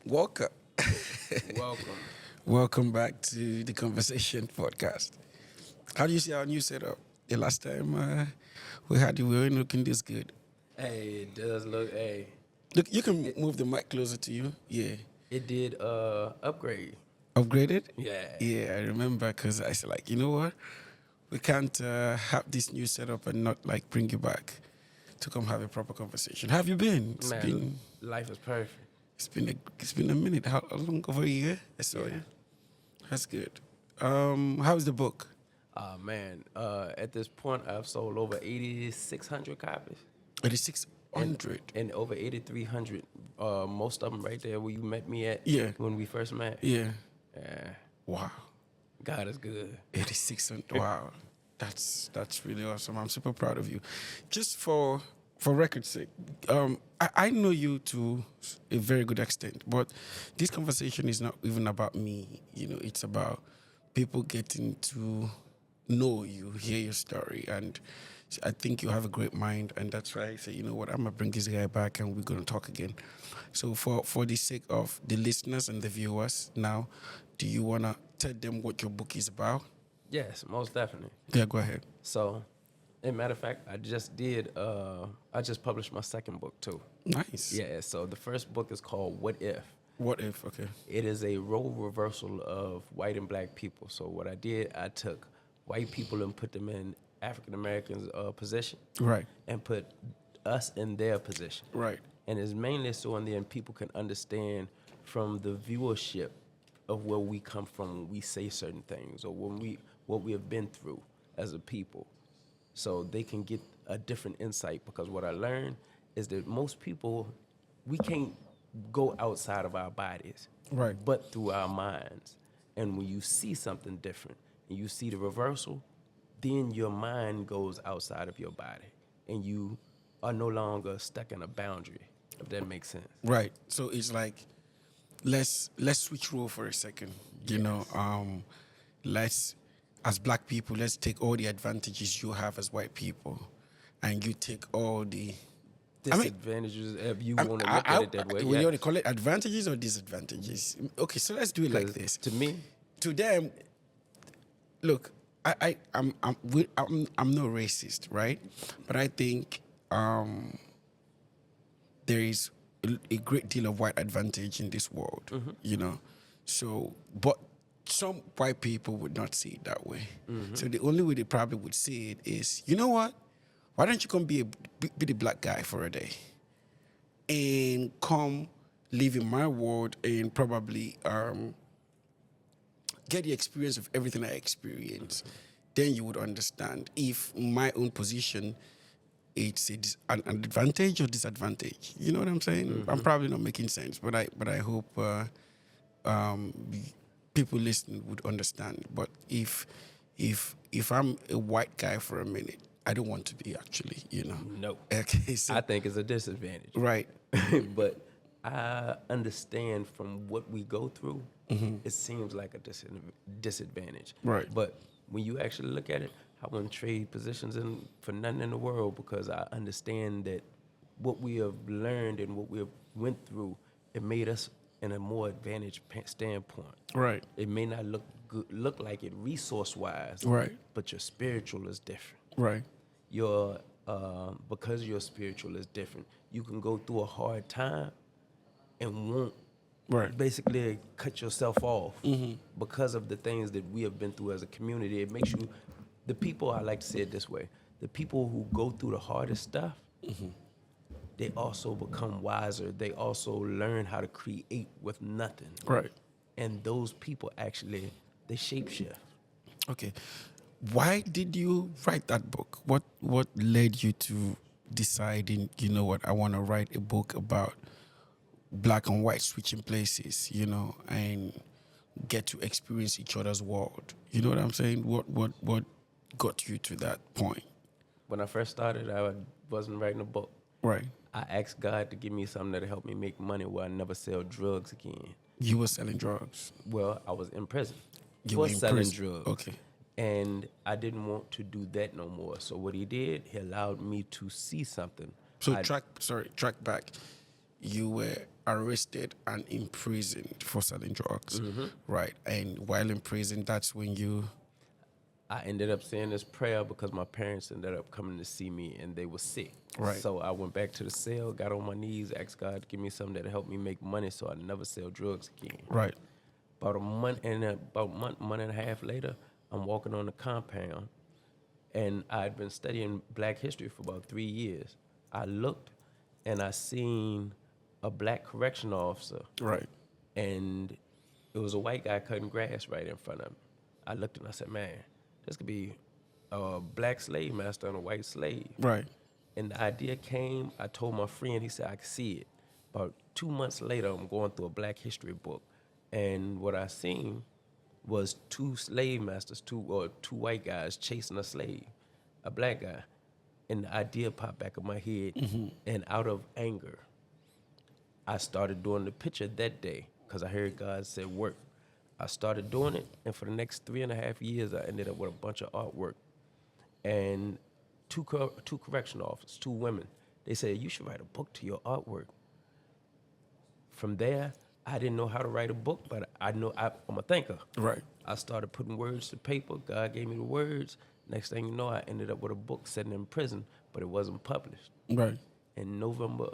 Welcome. Welcome. Welcome back to the Conversation podcast. How do you see our new setup? The last time we had you, we weren't looking this good. Hey, it does look. Hey, Look, you can move the mic closer to you. Yeah. it did upgrade. Upgraded? Yeah. Yeah, I remember because I said, like, you know what? We can't have this new setup and not, like, bring you back to come have a proper conversation. How have you been? Man, life is perfect. It's been a minute. How long? Over a year? I saw Yeah. you. That's good. How's the book? Man, at this point, I've sold over 8,600 copies 8600. and over 8,300. Most of them right there where you met me at. Yeah. When we first met. Yeah. Yeah. Wow. God is good. 8600. Wow. That's really awesome. I'm super proud of you. Just for record's sake, I know you to a very good extent, but this conversation is not even about me. You know, it's about people getting to know you, hear your story, and I think you have a great mind, and that's why I say, you know what, I'm gonna bring this guy back, and we're gonna talk again. So for the sake of the listeners and the viewers, now, do you wanna tell them what your book is about? Yes, most definitely. Yeah, go ahead. So, as a matter of fact, I just published my second book too. Nice. Yeah, so the first book is called What If? What if? Okay. It is a role reversal of white and black people. So what I did, I took white people and put them in African Americans' position Right. and put us in their position. Right. And it's mainly so and then people can understand from the viewership of where we come from when we say certain things or what we have been through as a people. So they can get a different insight because what I learned is that most people, we can't go outside of our bodies, Right. but through our minds. And when you see something different and you see the reversal, then your mind goes outside of your body and you are no longer stuck in a boundary, if that makes sense. Right. So it's like let's switch role for a second. You know, let's as black people, let's take all the advantages you have as white people, and you take all the Disadvantages, if you want to look at it that way. Will Yeah. you want to call it advantages or disadvantages? Okay, so let's do it like 'Cause this. To me, To them, look, I'm no racist, right? But I think there is a great deal of white advantage in this world, you know. So, but some white people would not see it that way. So the only way they probably would see it is, you know what? Why don't you come be the black guy for a day, and come live in my world and probably get the experience of everything I experience. Then you would understand if my own position it's an advantage or disadvantage. You know what I'm saying? I'm probably not making sense, but I hope people listening would understand. But if I'm a white guy for a minute, I don't want to be actually. You know. no. Okay. So I think it's a disadvantage. right. But I understand from what we go through, it seems like a disadvantage. Right. But when you actually look at it, I wouldn't trade positions in for nothing in the world because I understand that what we have learned and what we have went through, it made us in a more advantaged standpoint. Right. It may not look like it resource-wise, Right. but your spiritual is different. Right. Your because your spiritual is different, you can go through a hard time and won't Right. basically cut yourself off because of the things that we have been through as a community. It makes you, the people, I like to say it this way, the people who go through the hardest stuff, they also become wiser. They also learn how to create with nothing. Right. And those people actually, they shapeshift. Okay. Why did you write that book? What led you to deciding, you know what, I want to write a book about black and white switching places, you know, and get to experience each other's world. You know what I'm saying? What got you to that point? When I first started, I wasn't writing a book. Right. I asked God to give me something that'll help me make money where I never sell drugs again. You were selling drugs. Well, I was in prison You for were in selling prison. drugs. Okay. And I didn't want to do that no more. So what he did, he allowed me to see something. So track back. You were arrested and imprisoned for selling drugs, right? And while in prison, that's when you, I ended up saying this prayer because my parents ended up coming to see me and they were sick. Right. So I went back to the cell, got on my knees, asked God to give me something that helped me make money so I never sell drugs again. right, About month and a half later, I'm walking on the compound, and I'd been studying Black history for about 3 years. I looked, and I seen a Black correctional officer, right, and it was a white guy cutting grass right in front of me. I looked and I said, "Man, this could be a Black slave master and a white slave." right, And the idea came, I told my friend, he said, "I could see it." About 2 months later, I'm going through a Black history book. And what I seen was two slave masters, two white guys chasing a slave, a Black guy. And the idea popped back in my head. And out of anger, I started doing the picture that day because I heard God said work. I started doing it, and for the next 3.5 years, I ended up with a bunch of artwork. And two correctional officers, two women, they said, "You should write a book to your artwork." From there, I didn't know how to write a book, but I'm a thinker. right, I started putting words to paper. God gave me the words. Next thing you know, I ended up with a book sitting in prison, but it wasn't published. right. In October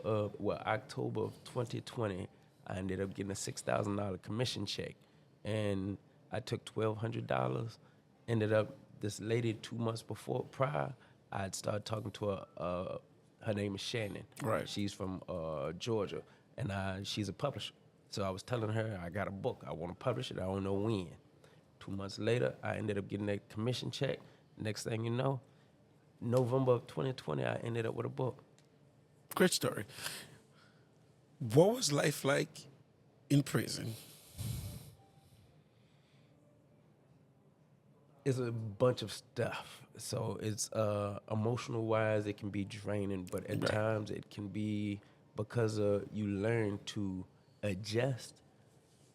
of 2020, I ended up getting a $6,000 commission check, and I took $1,200. Ended up, this lady 2 months prior, I had started talking to her. Her name is Shannon. Right. She's from Georgia, and she's a publisher. So I was telling her I got a book. I want to publish it. I don't know when. 2 months later, I ended up getting that commission check. Next thing you know, November of 2020, I ended up with a book. Great story. What was life like in prison? It's a bunch of stuff. So it's emotional wise, it can be draining, but at Right. times it can be because you learn to adjust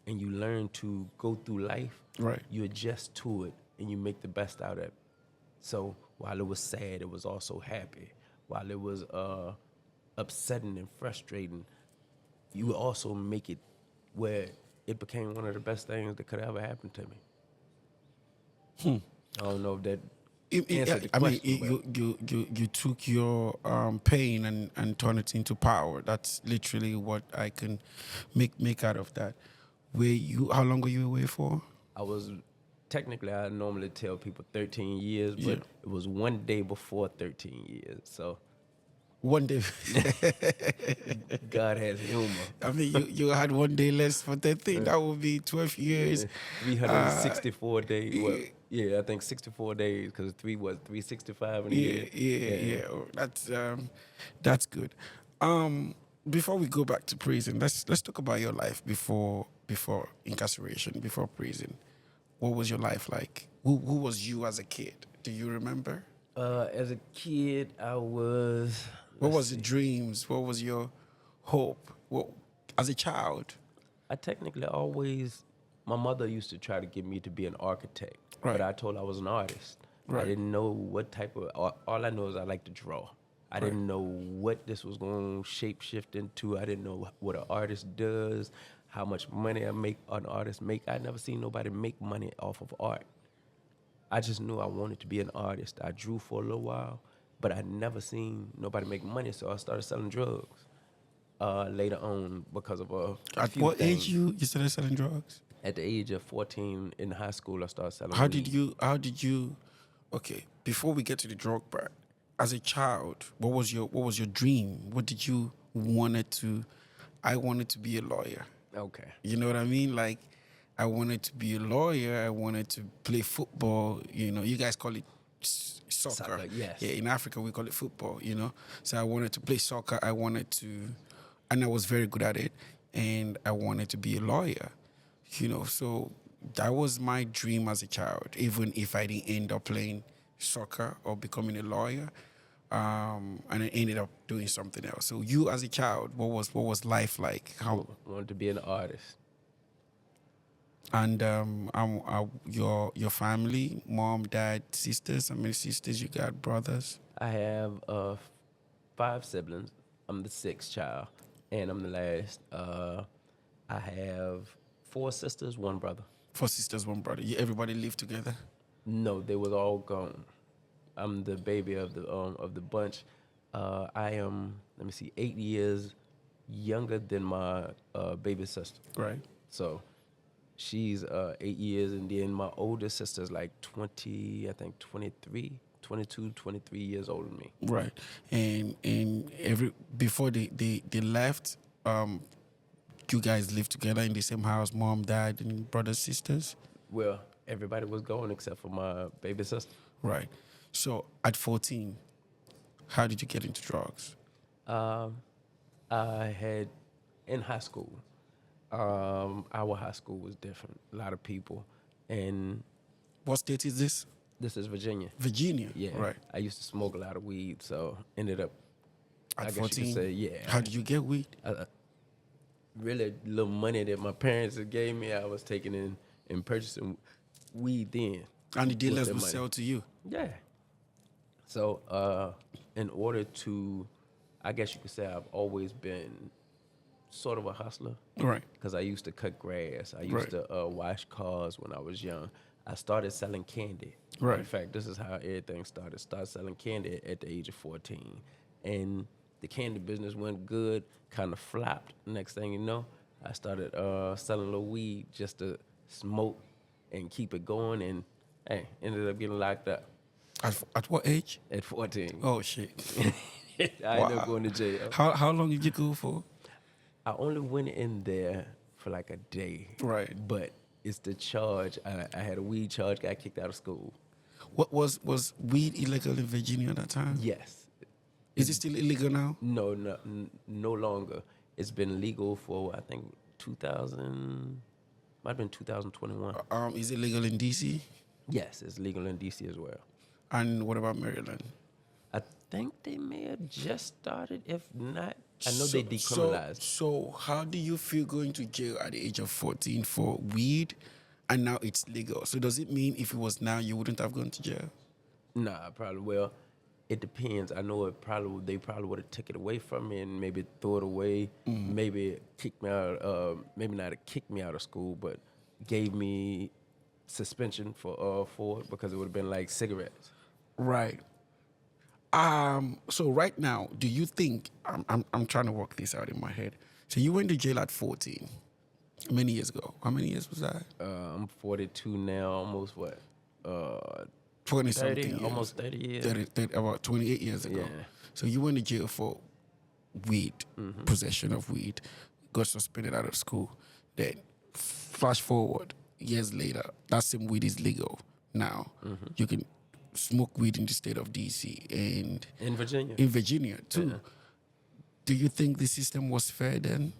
and you learn to go through life. Right. You adjust to it and you make the best out of it. So while it was sad, it was also happy. While it was upsetting and frustrating, you also make it where it became one of the best things that could ever happen to me. I don't know if that answered the I mean, question. you took your pain and turned it into power. That's literally what I can make out of that. How long were you away for? I was technically, I normally tell people 13 years, but Yeah. it was one day before 13 years. So One day. God has humor. I mean, you had one day less for that thing. That would be 12 years. 364 days. Well, yeah, I think 64 days because 365 in a year. Yeah. Oh, that's good. Before we go back to prison, let's talk about your life before incarceration, before prison. What was your life like? Who was you as a kid? Do you remember? As a kid, I was. What was your dreams? What was your hope? As a child? I technically always, my mother used to try to get me to be an architect, Right. but I told her I was an artist. Right. I didn't know what type of, all I know is I like to draw. I didn't know what this was going to shape shift into. I didn't know what an artist does, how much money an artist make. I never seen nobody make money off of art. I just knew I wanted to be an artist. I drew for a little while, but I never seen nobody make money, so I started selling drugs. Later on, because of a At few what things. age you started selling drugs? At the age of 14 in high school, I started selling How weed. did you okay, before we get to the drug part, as a child, what was your dream? What did you I wanted to be a lawyer. Okay. You know what I mean? Like, I wanted to be a lawyer. I wanted to play football. You know, you guys call it soccer. Soccer, yes. Yeah, in Africa we call it football. You know, so I wanted to play soccer. And I was very good at it. And I wanted to be a lawyer. You know, so that was my dream as a child. Even if I didn't end up playing soccer or becoming a lawyer, and I ended up doing something else. So you, as a child, what was life like? How? I wanted to be an artist. And your family, mom, dad, sisters. How many sisters you got? Brothers? I have 5 siblings. I'm the 6th child. and I'm the last. I have 4 sisters, 1 brother. 4 sisters, 1 brother. Everybody live together? No, they was all gone. I'm the baby of the bunch. I am, let me see, 8 years younger than my baby sister. Right. So she's 8 years, and then my older sister's like 20, I think 23, 22, 23 years older than me. Right. And before they left, you guys lived together in the same house, mom, dad, and brothers, sisters? Well, everybody was gone except for my baby sister. Right. So at 14, how did you get into drugs? I had, in high school, our high school was different. A lot of people. And What state is this? this is Virginia. Virginia. Yeah. Right. I used to smoke a lot of weed, so ended up, At I guess 14? you could say, yeah. How did you get weed? Really little money that my parents had gave me, I was taking and purchasing weed then. And the with dealers their would money. sell to you? Yeah. So in order to, I guess you could say I've always been sort of a hustler. Right. Because I used to cut grass. I used Right. to wash cars when I was young. I started selling candy. Right. In fact, this is how everything started. Started selling candy at the age of 14. And the candy business went good, kind of flopped. Next thing you know, I started selling a little weed just to smoke and keep it going. And, hey, ended up getting locked up At what age? at 14. Oh, shit. I ended up going to jail. How long did you go for? I only went in there for like a day. Right. But it's the charge. I had a weed charge, got kicked out of school. What was weed illegal in Virginia at that time? Yes. Is it still illegal now? No longer. It's been legal for, I think, 2000, might have been 2021. Is it legal in DC? Yes, it's legal in D.C. as well. And what about Maryland? I think they may have just started. If not, I know they decriminalized. So how do you feel going to jail at the age of 14 for weed, and now it's legal? So does it mean if it was now, you wouldn't have gone to jail? Nah, probably. Well, it depends. I know they probably would have took it away from me and maybe throw it away. Maybe kicked me out. Maybe not kicked me out of school, but gave me suspension for it because it would have been like cigarettes. Right. So right now, do you think I'm trying to work this out in my head? So you went to jail at 14, many years ago. How many years was that? I'm 42 now, almost what? 20 30, something years. almost 30 years. 30, about 28 years ago. Yeah. So you went to jail for weed, possession of weed, got suspended out of school. Then flash forward years later, that same weed is legal now. You can smoke weed in the state of DC and In Virginia. in Virginia too. Yeah. Do you think the system was fair then?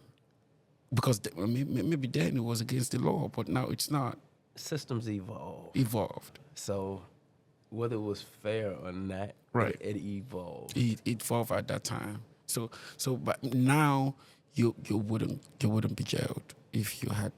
Because maybe then it was against the law, but now it's not. Systems evolve. Evolved. So whether it was fair or not, Right. it evolved. It evolved at that time. So but now you wouldn't be jailed if you had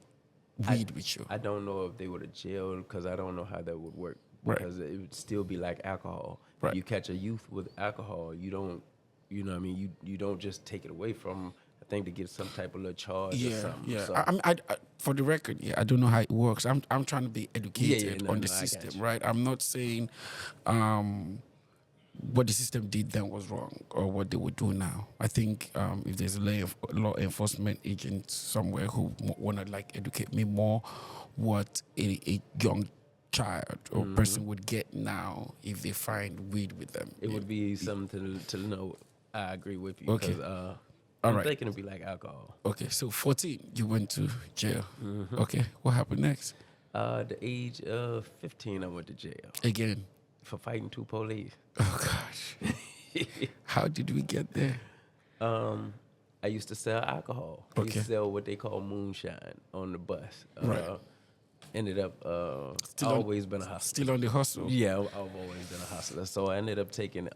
weed with you. I don't know if they would have jailed because I don't know how that would work. Right. Because it would still be like alcohol. Right. You catch a youth with alcohol, you don't, you know what I mean? You don't just take it away from them, I think, to get some type of little charge or something. Yeah. So, I, for the record, I don't know how it works. I'm trying to be educated no, on the no, I got system, you. right? I'm not saying what the system did then was wrong or what they would do now. I think if there's a law enforcement agent somewhere who want to like educate me more what a young child or person would get now if they find weed with them. it would be something to know. I agree with you. Okay. Because All I'm right. thinking it'd be like alcohol. Okay, so 14, you went to jail. Okay, what happened next? The age of 15, I went to jail Again. for fighting 2 police. Oh gosh. How did we get there? I used to sell alcohol. I used to Okay. sell what they call moonshine on the bus. Right. Ended up, Still on- always been a hustler. Still on the hustle. Yeah, I've always been a hustler. So I ended up taking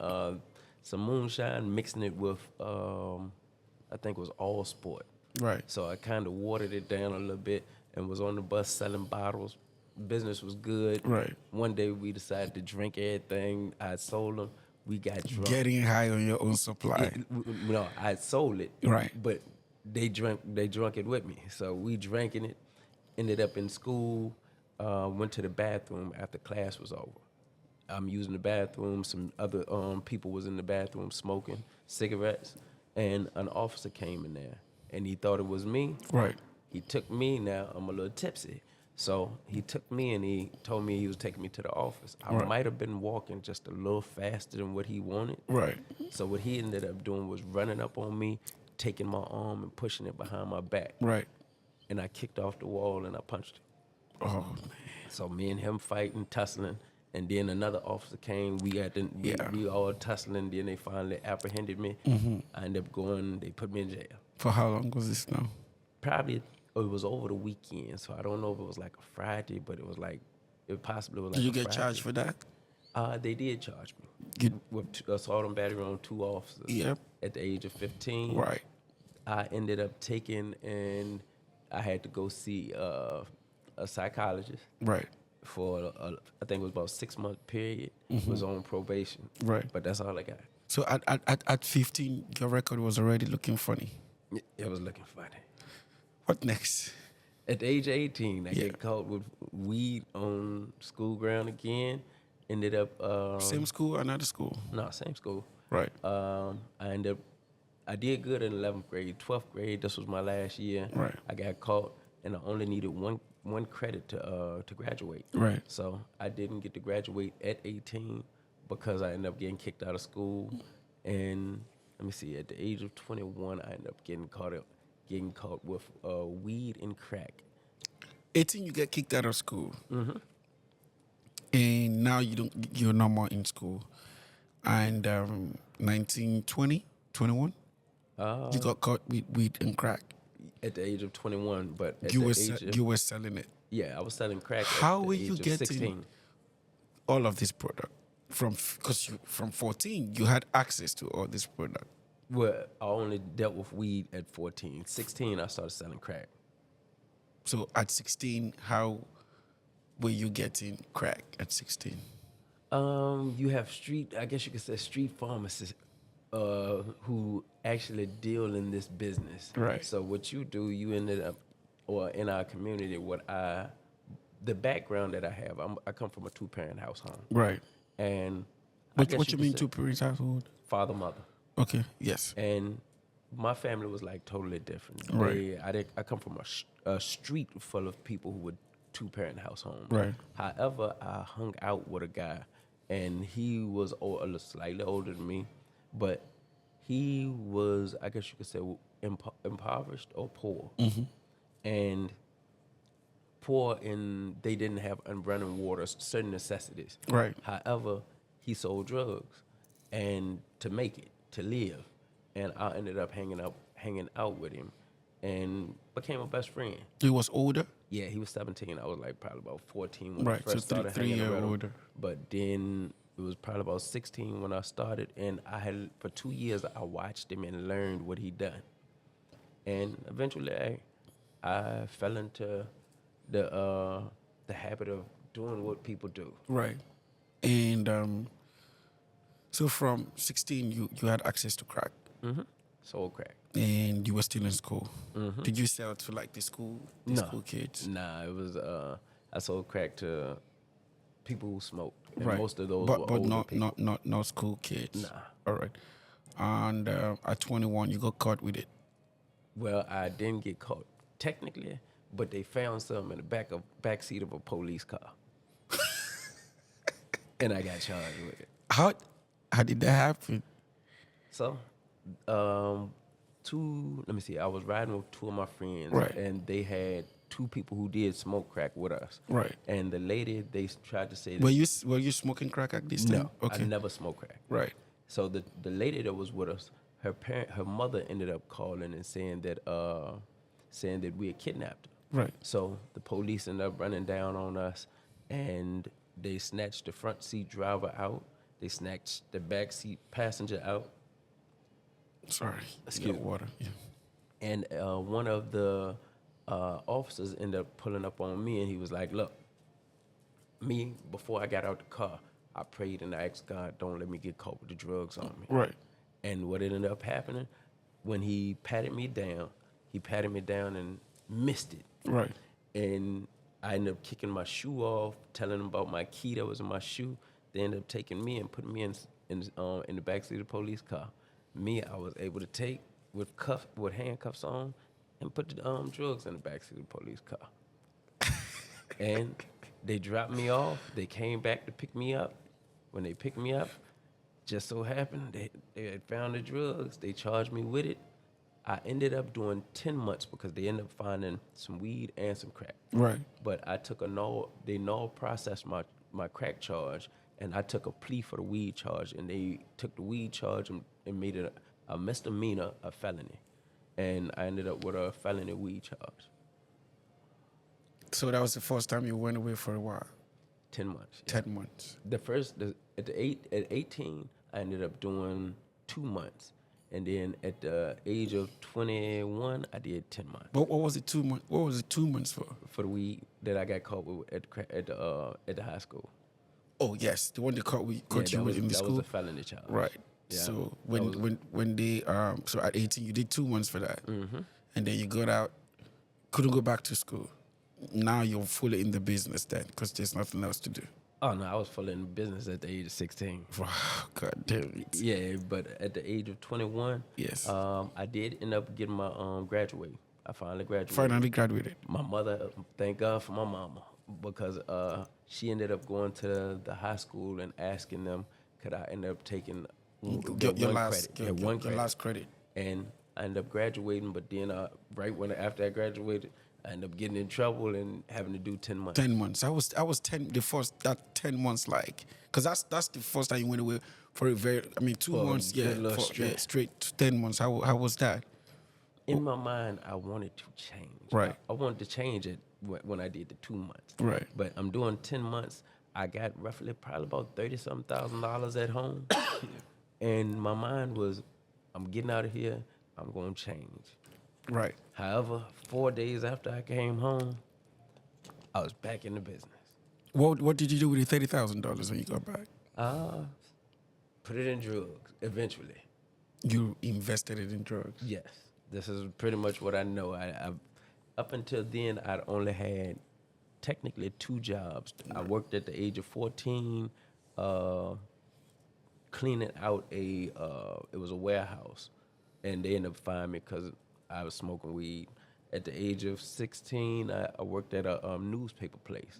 some moonshine, mixing it with, I think it was All Sport. Right. So I kind of watered it down a little bit and was on the bus selling bottles. Business was good. Right. One day we decided to drink everything. I sold them. We got drunk. Getting high on your own supply. No, I sold it. Right. But they drunk it with me. So we drinking it, ended up in school, went to the bathroom after class was over. I'm using the bathroom. Some other people was in the bathroom smoking cigarettes, and an officer came in there, and he thought it was me. Right. He took me. Now I'm a little tipsy, so he took me and he told me he was taking me to the office. I Right. might have been walking just a little faster than what he wanted. Right. So what he ended up doing was running up on me, taking my arm and pushing it behind my back, Right. and I kicked off the wall and I punched him. Oh man. So me and him fighting, tussling, and then another officer came. We had to, Yeah. we all tussling. Then they finally apprehended me. I ended up going. They put me in jail. For how long was this now? Probably it was over the weekend, so I don't know if it was like a Friday, but it was like it possibly was like. Did you a get Friday. charged for that? They did charge me You, with assault and battery on 2 officers. Yep. At the age of 15. Right. I ended up taking and I had to go see a psychologist Right. for I think it was about 6-month period. Was on probation. Right. But that's all I got. So at 15, your record was already looking funny. It was looking funny. What next? At the age of 18, I Yeah. get caught with weed on school ground again. Ended up Same school, another school. no, same school. Right. I did good in 11th grade. 12th grade, this was my last year. Right. I got caught, and I only needed one credit to graduate. Right. So I didn't get to graduate at 18 because I ended up getting kicked out of school. And let me see, at the age of 21, I ended up getting caught with weed and crack. 18, you get kicked out of school. And now you're no more in school. And 19, 20, 21, you got caught with weed and crack. At the age of 21, but at You the were age of, you were selling it. yeah, I was selling crack. How at the were age you of getting 16. all of this product because from 14 you had access to all this product? Well, I only dealt with weed at 14. 16, I started selling crack. So at 16, how were you getting crack at 16? You have I guess you could say street pharmacists who actually deal in this business. Right. So what you do, you ended up, or in our community, the background that I have, I come from a 2-parent household. Right. And What you mean 2 parents household? father, mother. Okay. Yes. And my family was like totally different. Right. I come from a street full of people who were 2-parent households. Right. However, I hung out with a guy, and he was slightly older than me, but he was, I guess you could say, impoverished or poor. And poor in they didn't have running water, certain necessities. Right. However, he sold drugs, and to make it, to live, and I ended up hanging out with him, and became a best friend. He was older. Yeah, he was 17. I was like probably about 14 when Right, I first so started three hanging year around him. older. But then it was probably about 16 when I started, and I had for 2 years I watched him and learned what he done, and eventually I fell into the habit of doing what people do. Right. And so from 16, you had access to crack, Sold crack. and you were still in school. Did you sell to like the school kids? Nah, it was I sold crack to people who smoked. And Right. most of those but were but older people. not school kids. Nah. All right. And at 21, you got caught with it. Well, I didn't get caught technically, but they found some in the back seat of a police car. And I got charged with it. How did that happen? So, let me see, I was riding with 2 of my friends, Right. and they had 2 people who did smoke crack with us. Right. And the lady, they tried to say that, Were you smoking crack at this time? no, Okay. I never smoked crack. Right. So the lady that was with us, her mother ended up calling and saying that we had kidnapped her. Right. So the police ended up running down on us, and they snatched the front seat driver out. They snatched the back seat passenger out. Sorry. Excuse You got me. water. Yeah. And one of the officers ended up pulling up on me, and he was like, look, me, before I got out the car, I prayed and I asked God, don't let me get caught with the drugs on me. Right. And what ended up happening, when he patted me down, He patted me down and missed it. Right. And I ended up kicking my shoe off, telling them about my key that was in my shoe. They ended up taking me and putting me in the backseat of the police car. Me, I was able to take with handcuffs on and put the drugs in the backseat of the police car. And they dropped me off. They came back to pick me up. When they picked me up, just so happened they had found the drugs. They charged me with it. I ended up doing 10 months because they ended up finding some weed and some crack. Right. But I took they null processed my crack charge, and I took a plea for the weed charge, and they took the weed charge and made it a misdemeanor, a felony. And I ended up with a felony weed charge. So that was the first time you went away for a while. 10 months. Yeah. 10 months. At 18, I ended up doing 2 months. And then at the age of 21, I did 10 months. But what was it 2 months? What was it 2 months for? For the weed that I got caught with at the high school. Oh yes, the one they caught you with in the school. That was a felony charge. Right. Yeah. So when they so at 18 you did 2 months for that, and then you got out, couldn't go back to school. Now you're fully in the business then, because there's nothing else to do. Oh no, I was fully in business at the age of 16. Wow, God damn it. Yeah, but at the age of 21, Yes. I did end up getting my graduate. I finally graduated. Finally graduated. My mother, thank God for my mama, because she ended up going to the high school and asking them could I end up taking Your last credit. And I ended up graduating, but then after I graduated, I ended up getting in trouble and having to do 10 months. 10 months. I was 10 that 10 months, like, because that's the first time you went away for a 2 months, straight 10 months. How was that? In my mind, I wanted to change. Right. I wanted to change it when I did the 2 months. Right. But I'm doing 10 months. I got probably about $30-something thousand at home. And my mind was, I'm getting out of here. I'm going to change. Right. However, 4 days after I came home, I was back in the business. What did you do with the $30,000 when you got back? Put it in drugs, eventually. You invested it in drugs? Yes. This is pretty much what I know. Up until then, I'd only had technically 2 jobs. I worked at the age of 14, cleaning out it was a warehouse. And they ended up finding me because I was smoking weed. At the age of 16, I worked at a newspaper place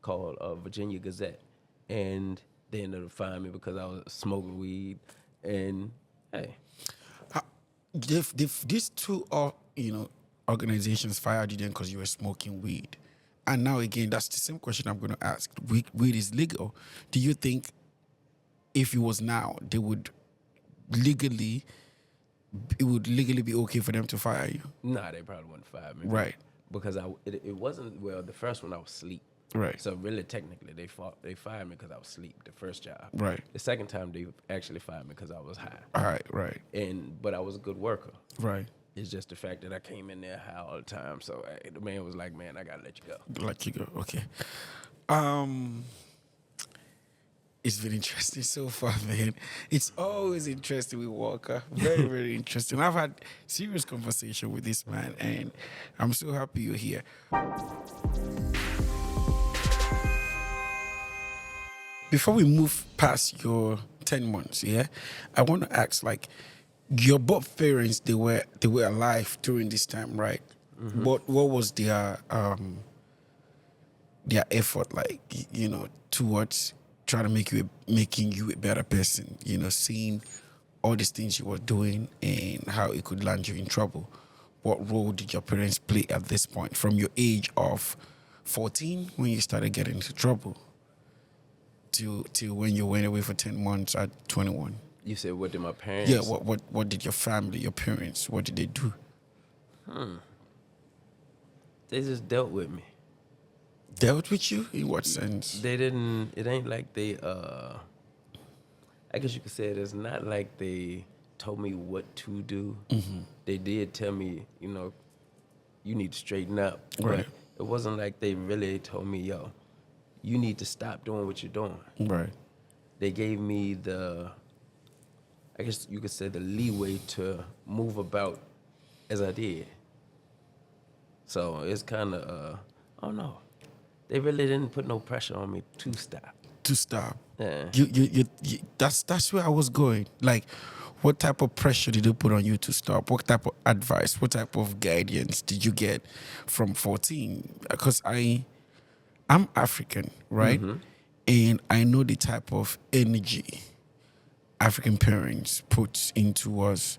called Virginia Gazette. And they ended up finding me because I was smoking weed. And, hey. These two organizations fired you then because you were smoking weed. And now again, that's the same question I'm going to ask. Weed is legal. Do you think if it was now, it would legally be okay for them to fire you? Nah, they probably wouldn't fire me. Right. Because it wasn't, the first one I was asleep. Right. So really, technically, they fired me because I was asleep, the first job. Right. The second time, they actually fired me because I was high. All right, right. But I was a good worker. Right. It's just the fact that I came in there high all the time. So the man was like, man, I got to let you go. Let you go, okay. It's been interesting so far, man. It's always interesting with Walker. Very, very interesting. I've had serious conversation with this man, and I'm so happy you're here. Before we move past your 10 months, I want to ask, like, your both parents, they were alive during this time, right? Mm-hmm. What was their effort like, towards trying to making you a better person, seeing all these things you were doing and how it could land you in trouble? What role did your parents play at this point, from your age of 14 when you started getting into trouble to when you went away for 10 months at 21? You said, what did my parents... Yeah, what did your family, your parents, what did they do? They just dealt with me. Dealt with you? In what sense? They didn't... It ain't like they... I guess you could say it's not like they told me what to do. Mm-hmm. They did tell me, you need to straighten up. Right. But it wasn't like they really told me, yo, you need to stop doing what you're doing. Right. They gave me I guess you could say, the leeway to move about as I did. So it's kind of, I don't know. They really didn't put no pressure on me to stop. To stop. Yeah. That's where I was going. Like, what type of pressure did they put on you to stop? What type of advice? What type of guidance did you get from 14? Because I'm African, right? And I know the type of energy African parents put into us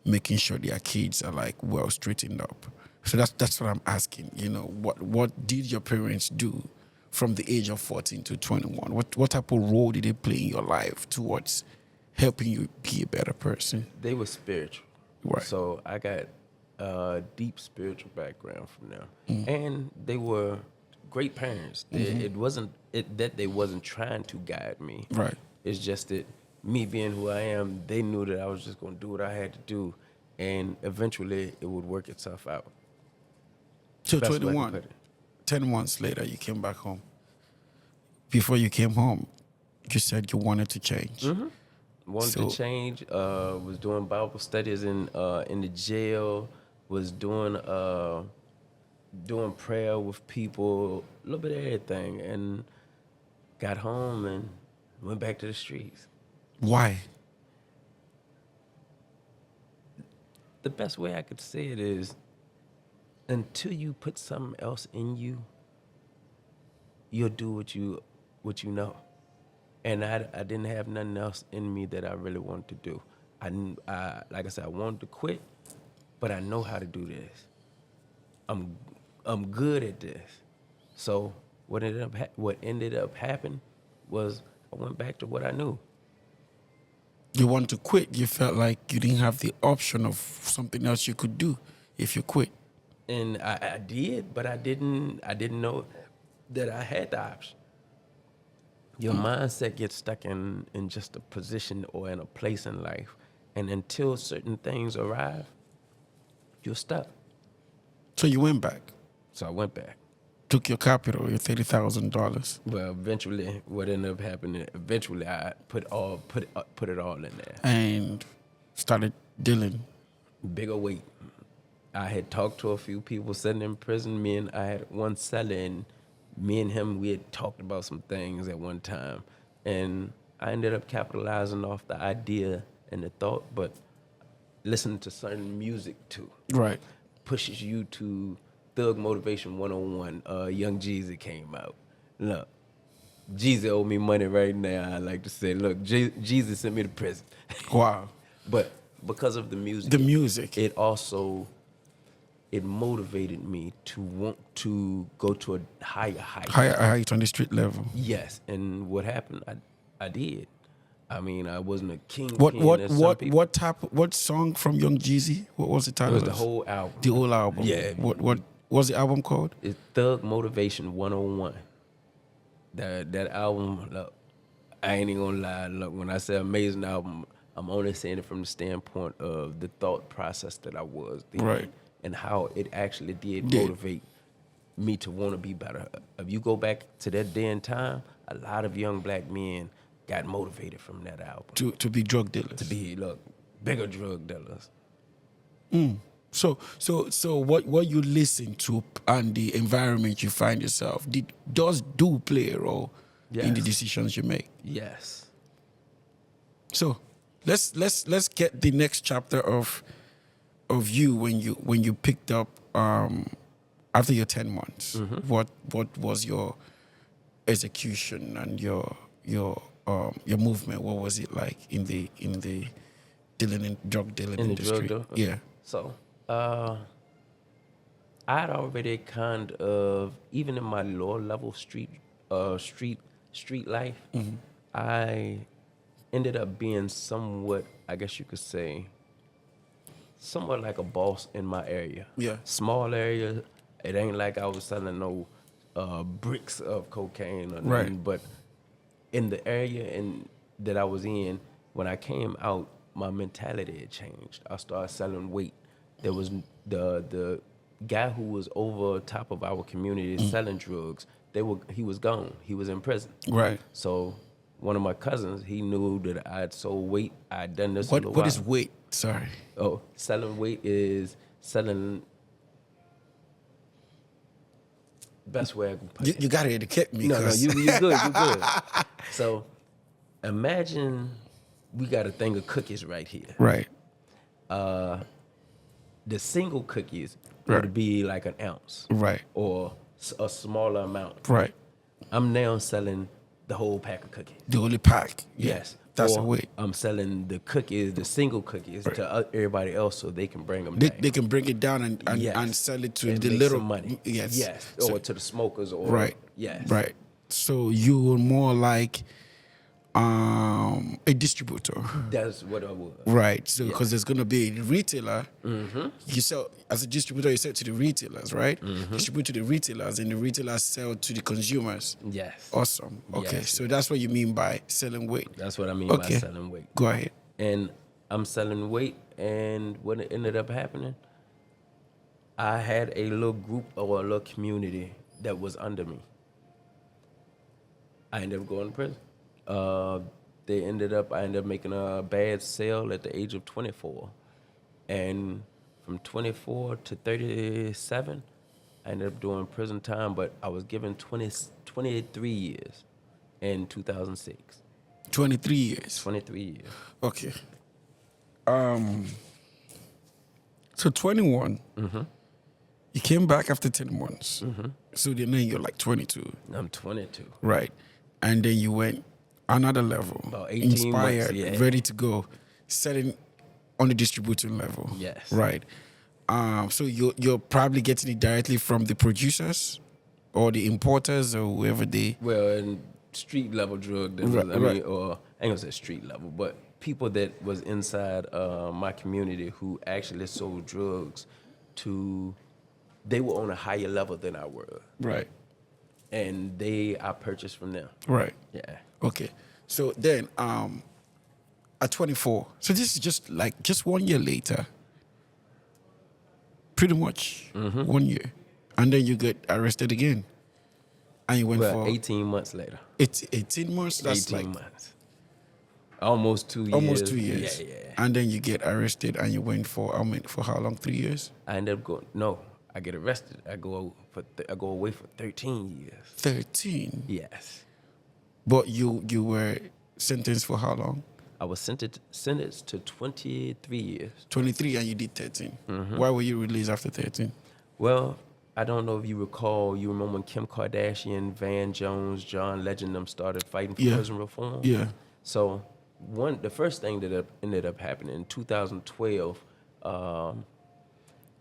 making sure their kids are like well straightened up. So that's what I'm asking. You know, what did your parents do from the age of 14 to 21? What type of role did they play in your life towards helping you be a better person? They were spiritual. Right. So I got a deep spiritual background from them. And they were great parents. It wasn't that they wasn't trying to guide me. Right. It's just that me being who I am, they knew that I was just going to do what I had to do. And eventually it would work itself out. So Best way I can 21, put it. 10 months later, you came back home. Before you came home, you said you wanted to change. Wanted to change. Was doing Bible studies in the jail. Was doing prayer with people. A little bit of everything. And got home and went back to the streets. Why? The best way I could say it is, until you put something else in you, you'll do what you know. And I didn't have nothing else in me that I really wanted to do. Like I said, I wanted to quit, but I know how to do this. I'm good at this. So what ended up happening was I went back to what I knew. You wanted to quit. You felt like you didn't have the option of something else you could do if you quit. And I did, but I didn't know that I had the option. Your mindset gets stuck in just a position or in a place in life. And until certain things arrive, you're stuck. So you went back, So I went back. took your capital, your $30,000. Well, eventually, what ended up happening, I put it all in there. And started dealing. Bigger weight. I had talked to a few people sitting in prison. I had one seller, and me and him, we had talked about some things at one time. And I ended up capitalizing off the idea and the thought, but listening to certain music too. Right. Pushes you to Thug Motivation 101. Young Jeezy came out. Look, Jeezy owe me money right now. I like to say, look, Jeezy sent me to prison. Wow. But because of the music. The music. It motivated me to want to go to a higher height. Higher height on the street level. Yes, and what happened? I did. I mean, I wasn't a king. What song from Young Jeezy? What was the It title? was the whole album. The whole album. Yeah. What was the album called? It's Thug Motivation 101. That album, look, I ain't even gonna lie. Look, when I say amazing album, I'm only saying it from the standpoint of the thought process that I was there. Right. And how it actually did motivate me to want to be better. If you go back to that day and time, a lot of young black men got motivated from that album. To be drug dealers. To be, bigger drug dealers. So what you listen to and the environment you find yourself does play a role in the Yes. decisions you make. Yes. So let's get the next chapter of you when you picked up after your 10 months. What was your execution and your movement? What was it like in the drug dealing In the industry? drug deal? Yeah. So, I'd already kind of, even in my lower level street life, I ended up being somewhat, I guess you could say, somewhat like a boss in my area. Yeah. Small area. It ain't like I was selling no bricks of cocaine or nothing. Right. But in the area that I was in, when I came out, my mentality had changed. I started selling weight. There was the guy who was over top of our community selling drugs. He was gone. He was in prison. Right. So one of my cousins, he knew that I had sold weight. I had done this. What is weight? Sorry. Oh, selling weight is selling best way I can put You, it. you gotta educate me. No, 'cause- you good, you good. So imagine we got a thing of cookies right here. Right. The single cookies Right. would be like an ounce Right. or a smaller amount. Right. I'm now selling the whole pack of cookies. The only pack. Yeah. Yes. That's or a weight. I'm selling the cookies, the single cookies, to everybody else so they can bring them They, down. they can bring it down and Yes. sell it to And the make little some money. Yes. Yes. So- Or to the smokers or right. Yes. Right. So you were more like a distributor. That's what I was. Right. So because there's gonna be a retailer, you sell as a distributor, you sell to the retailers, right? Distribute to the retailers, and the retailers sell to the consumers. Yes. Awesome. Okay. Yes. So that's what you mean by selling weight. That's what I mean by Okay. selling weight. Go ahead. And I'm selling weight, and what ended up happening, I had a little group or a little community that was under me. I ended up going to prison. I ended up making a bad sale at the age of 24. And from 24 to 37, I ended up doing prison time, but I was given 23 years in 2006. 23 years. 23 years. Okay. So 21. You came back after 10 months. So then you're like 22. I'm 22. Right. And then you went another level. About 18 months, inspired, yeah. ready to go, selling on the distributing level. Yes. Right. So you're probably getting it directly from the producers or the importers or whoever they. Well, in street level drug dealers, Right, I mean, right. or I ain't gonna say street level, but people that was inside my community who actually sold drugs they were on a higher level than I were. Right. And I purchased from them. Right. Yeah. Okay. So then at 24, so this is just 1 year later. Pretty much 1 year. And then you get arrested again. And you went Well, for 18 months later. 18 months. That's 18 like months. Almost 2 years. almost 2 years. Yeah. And then you get arrested and you went for how long? 3 years? I ended up going, no, I get arrested. I go away for 13 years. 13. Yes. But you were sentenced for how long? I was sentenced to 23 years. 23 and you did 13. Why were you released after 13? Well, I don't know if you remember when Kim Kardashian, Van Jones, John Legend, them started fighting for Yeah. prison reform? Yeah. So the first thing that ended up happening in 2012,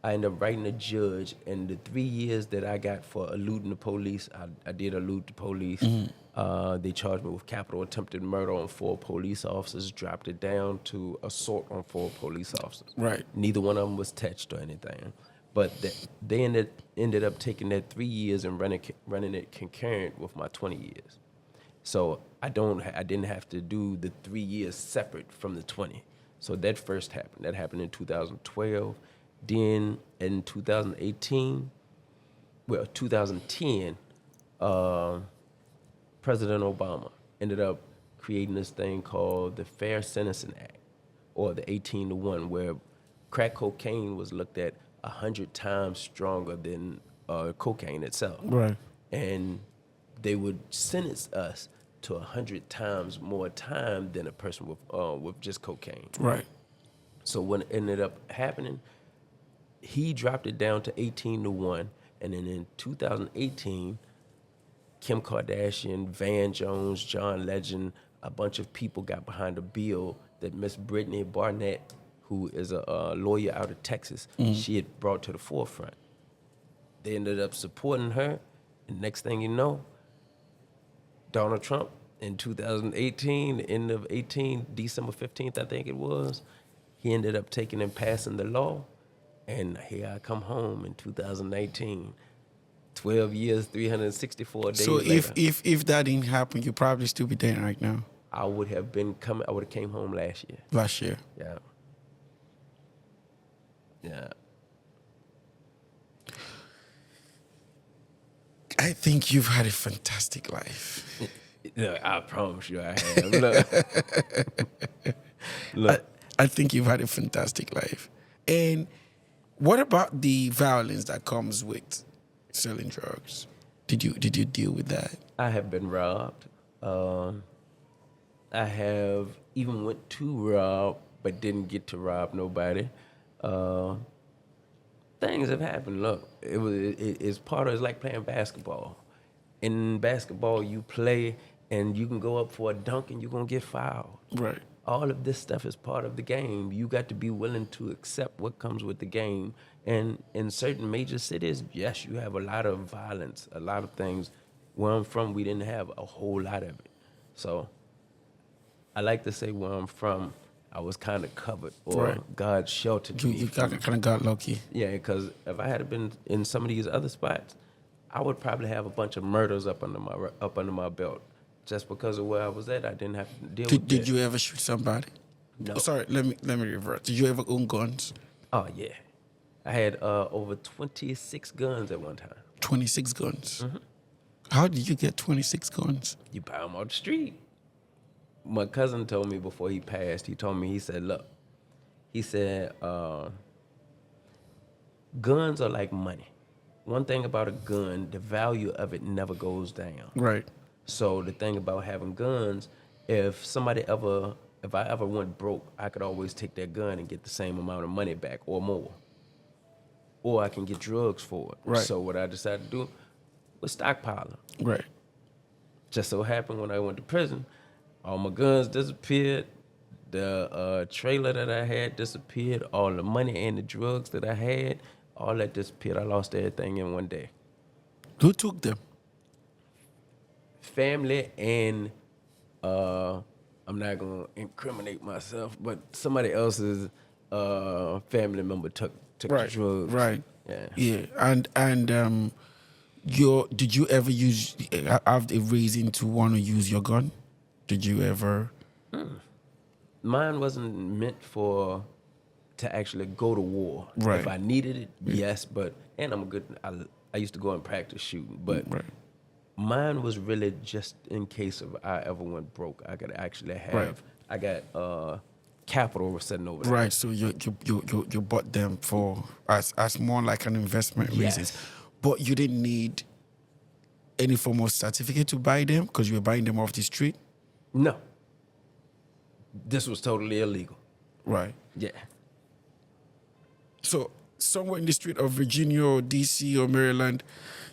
I ended up writing a judge, and the 3 years that I got for eluding the police, I did elude the police. They charged me with capital attempted murder on 4 police officers, dropped it down to assault on 4 police officers. Right. Neither one of them was touched or anything. But they ended up taking that 3 years and running it concurrent with my 20 years. So I didn't have to do the 3 years separate from the 20. So that first happened. That happened in 2012. Then in 2010, President Obama ended up creating this thing called the Fair Sentencing Act, or the 18-1, where crack cocaine was looked at 100 times stronger than cocaine itself. Right. And they would sentence us to 100 times more time than a person with just cocaine. Right. So what ended up happening, he dropped it down to 18-1, and then in 2018, Kim Kardashian, Van Jones, John Legend, a bunch of people got behind a bill that Miss Brittany Barnett, who is a lawyer out of Texas, she had brought to the forefront. They ended up supporting her, and next thing you know, Donald Trump in 2018, the end of 18, December 15th, I think it was, he ended up taking and passing the law, and here I come home in 2019. 12 years, 364 days So later. if that didn't happen, you'd probably still be there right now. I would have came home last year. Last year. Yeah. Yeah. I think you've had a fantastic life. Look, I promise you I have. Look. I think you've had a fantastic life. And what about the violence that comes with selling drugs? Did you deal with that? I have been robbed. I have even went to rob, but didn't get to rob nobody. Uh, Things have happened. Look, it's part of it's like playing basketball. In basketball, you play and you can go up for a dunk and you're gonna get fouled. Right. All of this stuff is part of the game. You got to be willing to accept what comes with the game. And in certain major cities, yes, you have a lot of violence, a lot of things. Where I'm from, we didn't have a whole lot of it. So I like to say where I'm from, I was kind of covered, or Right. God sheltered You me. kind of got lucky. Yeah, because if I had been in some of these other spots, I would probably have a bunch of murders up under my belt. Just because of where I was at, I didn't have to deal with Did that. you ever shoot somebody? No. Oh, sorry, let me revert. Did you ever own guns? Oh yeah, I had over 26 guns at one time. 26 guns. Mm-hmm. How did you get 26 guns? You buy them off the street. My cousin told me before he passed. He said, look, he said, guns are like money. One thing about a gun, the value of it never goes down. Right. So the thing about having guns, if I ever went broke, I could always take that gun and get the same amount of money back or more. Or I can get drugs for it. Right. So what I decided to do was stockpile them. Right. Just so happened when I went to prison, all my guns disappeared. The trailer that I had disappeared. All the money and the drugs that I had, all that disappeared. I lost everything in one day. Who took them? Family and I'm not gonna incriminate myself, but somebody else's family member took Right. the drugs. Right. Yeah. Yeah. And did you ever have a reason to want to use your gun? Did you ever? Mine wasn't meant to actually go to war. Right. If I needed it, yes, but and I used to go and practice shooting, but Right. mine was really just in case of I ever went broke. I could actually have. Right. I got capital sitting over there. Right. So you bought them for as more like an investment Yes. reasons, but you didn't need any form of certificate to buy them because you were buying them off the street. No. This was totally illegal. Right. Yeah. So somewhere in the street of Virginia or DC or Maryland,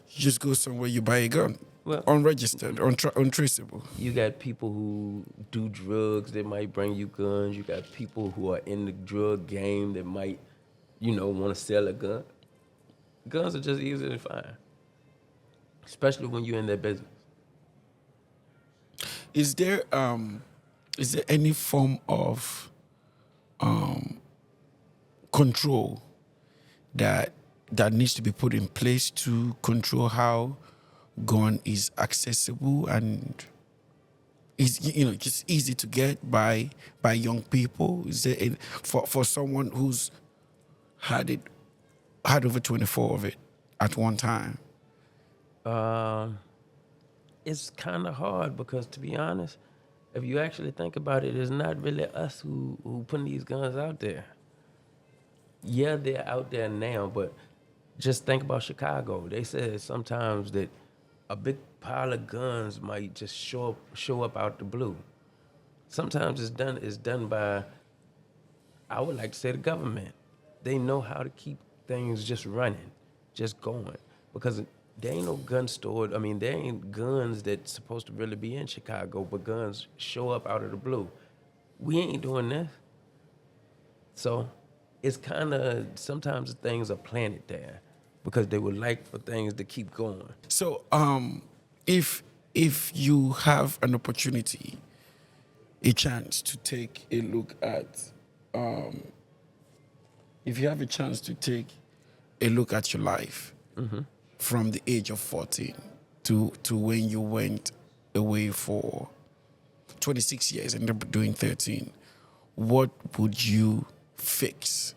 you just go somewhere, you buy a gun. Well- Unregistered, untraceable. You got people who do drugs that might bring you guns. You got people who are in the drug game that might, want to sell a gun. Guns are just easy to find, especially when you're in that business. Is there any form of control that needs to be put in place to control how gun is accessible and is just easy to get by young people? Is there for someone who's had over 24 of it at one time? It's kind of hard because, to be honest, if you actually think about it, it's not really us who putting these guns out there. Yeah, they're out there now, but just think about Chicago. They said sometimes that a big pile of guns might just show up out the blue. Sometimes it's done by, I would like to say, the government. They know how to keep things just running, just going, because there ain't no gun stored. I mean, there ain't guns that's supposed to really be in Chicago, but guns show up out of the blue. We ain't doing this. So it's kind of, sometimes things are planted there because they would like for things to keep going. So, if you have an opportunity, a chance to take a look at, if you have a chance to take a look at your life from the age of 14 to when you went away for 26 years and ended up doing 13, what would you fix?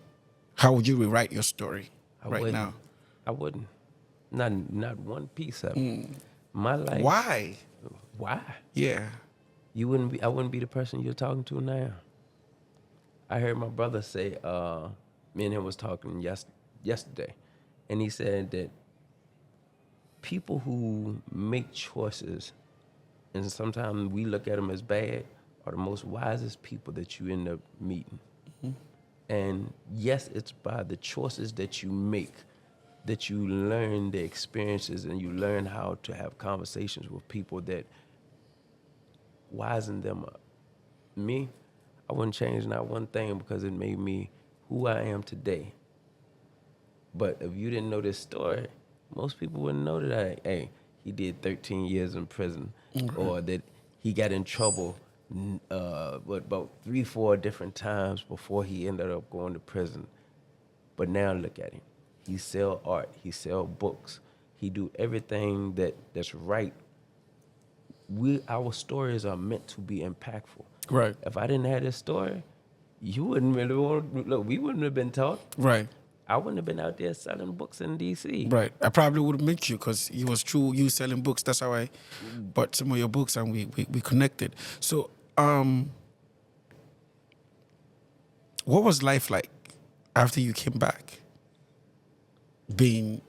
How would you rewrite your story now? I wouldn't. Not one piece of it. My life. Why? Why? Yeah. I wouldn't be the person you're talking to now. I heard my brother say, me and him was talking yesterday, and he said that people who make choices, and sometimes we look at them as bad, are the most wisest people that you end up meeting. And yes, it's by the choices that you make that you learn the experiences and you learn how to have conversations with people that wisen them up. Me, I wouldn't change not one thing because it made me who I am today. But if you didn't know this story, most people wouldn't know that, hey, he did 13 years in prison, or that he got in trouble about 3-4 different times before he ended up going to prison. But now look at him. He sell art. He sell books. He do everything that's right. Our stories are meant to be impactful. Right. If I didn't have this story, you wouldn't really look. We wouldn't have been taught. Right. I wouldn't have been out there selling books in D.C. Right. I probably would have met you because it was through you selling books. That's how I bought some of your books and we connected. So, what was life like after you came back? Being,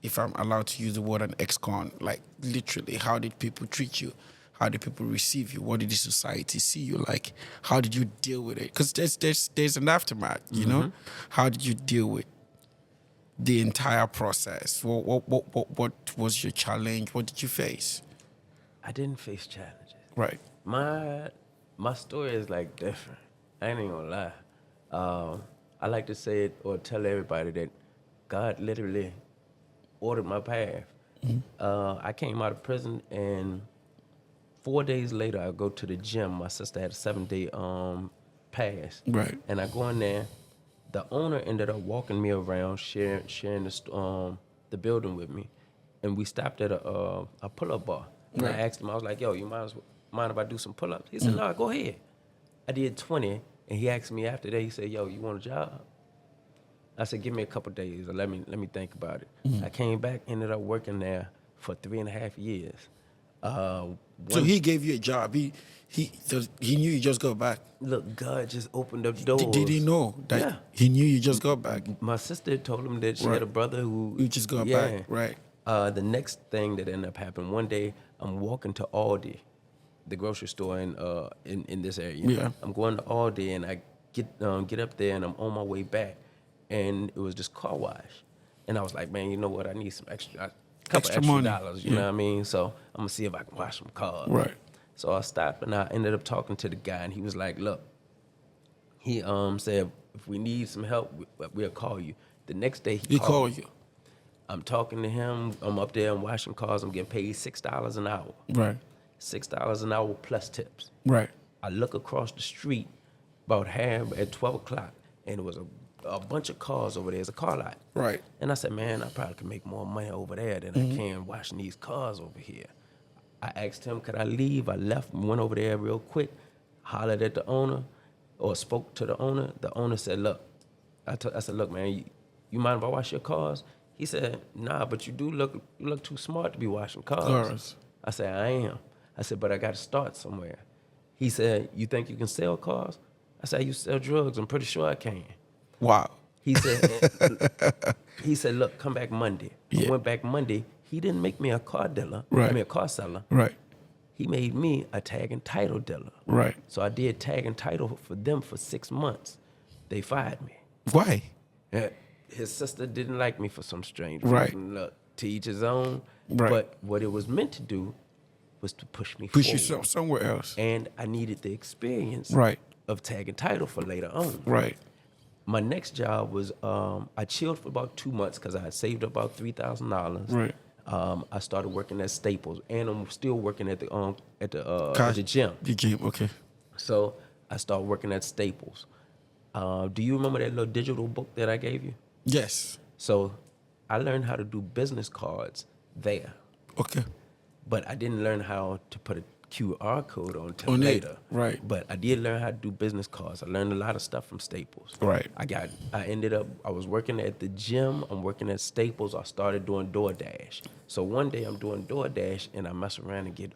if I'm allowed to use the word, an ex-con, like literally, how did people treat you? How did people receive you? What did the society see you like? How did you deal with it? Because there's an aftermath, you know? How did you deal with the entire process? What was your challenge? What did you face? I didn't face challenges. Right. My story is like different. I ain't even gonna lie. I like to say it or tell everybody that God literally ordered my path. I came out of prison and 4 days later I go to the gym. My sister had a 7-day pass. Right. And I go in there. The owner ended up walking me around, sharing the building with me. And we stopped at a pull-up bar. And Right. I asked him, I was like, yo, you mind if I do some pull-ups? He said, no, go ahead. I did 20, and he asked me after that, he said, yo, you want a job? I said, give me a couple days, or let me think about it. I came back, ended up working there for 3.5 years. So he gave you a job. He knew you just got back. Look, God just opened up doors. Did he know that Yeah. he knew you just got back? My sister told him that she Right. had a brother who You just got back, right? The next thing that ended up happening, one day I'm walking to Aldi, the grocery store in this area. Yeah. I'm going to Aldi and I get up there and I'm on my way back, and it was this car wash, and I was like, man, you know what? I need some extra Extra money. dollars. You know what I mean? So I'm gonna see if I can wash some cars. Right. So I stopped and I ended up talking to the guy, and he was like, look, he said, if we need some help, we'll call you. The next day He called you. I'm talking to him. I'm up there. I'm washing cars. I'm getting paid $6 an hour. Right. $6 an hour plus tips. Right. I look across the street about at 12 o'clock, and it was a bunch of cars over there. It's a car lot. Right. And I said, man, I probably could make more money over there than I can washing these cars over here. I asked him, could I leave? I left and went over there real quick, hollered at the owner, or spoke to the owner. The owner said, look, I said, look, man, you mind if I wash your cars? He said, nah, but you look too smart to be washing cars. Cars. I said, I am. I said, but I got to start somewhere. He said, you think you can sell cars? I said, I used to sell drugs. I'm pretty sure I can. Wow. He said, look, come back Monday. I went back Monday. He didn't make me a car dealer. Right. I mean, a car seller. Right. He made me a tag and title dealer. Right. So I did tag and title for them for 6 months. They fired me. Why? His sister didn't like me for some strange Right. reason. Look, to each his own. Right. But what it was meant to do was to push me Push forward. yourself somewhere else. And I needed the experience Right. of tag and title for later on. Right. My next job was I chilled for about 2 months because I had saved up about $3,000. Right. I started working at Staples, and I'm still working at the gym. The gym. Okay. So I started working at Staples. Do you remember that little digital book that I gave you? Yes. So I learned how to do business cards there, Okay. but I didn't learn how to put a QR code on until On it, later. right. But I did learn how to do business cards. I learned a lot of stuff from Staples. Right. I was working at the gym. I'm working at Staples. I started doing DoorDash. So one day I'm doing DoorDash and I mess around and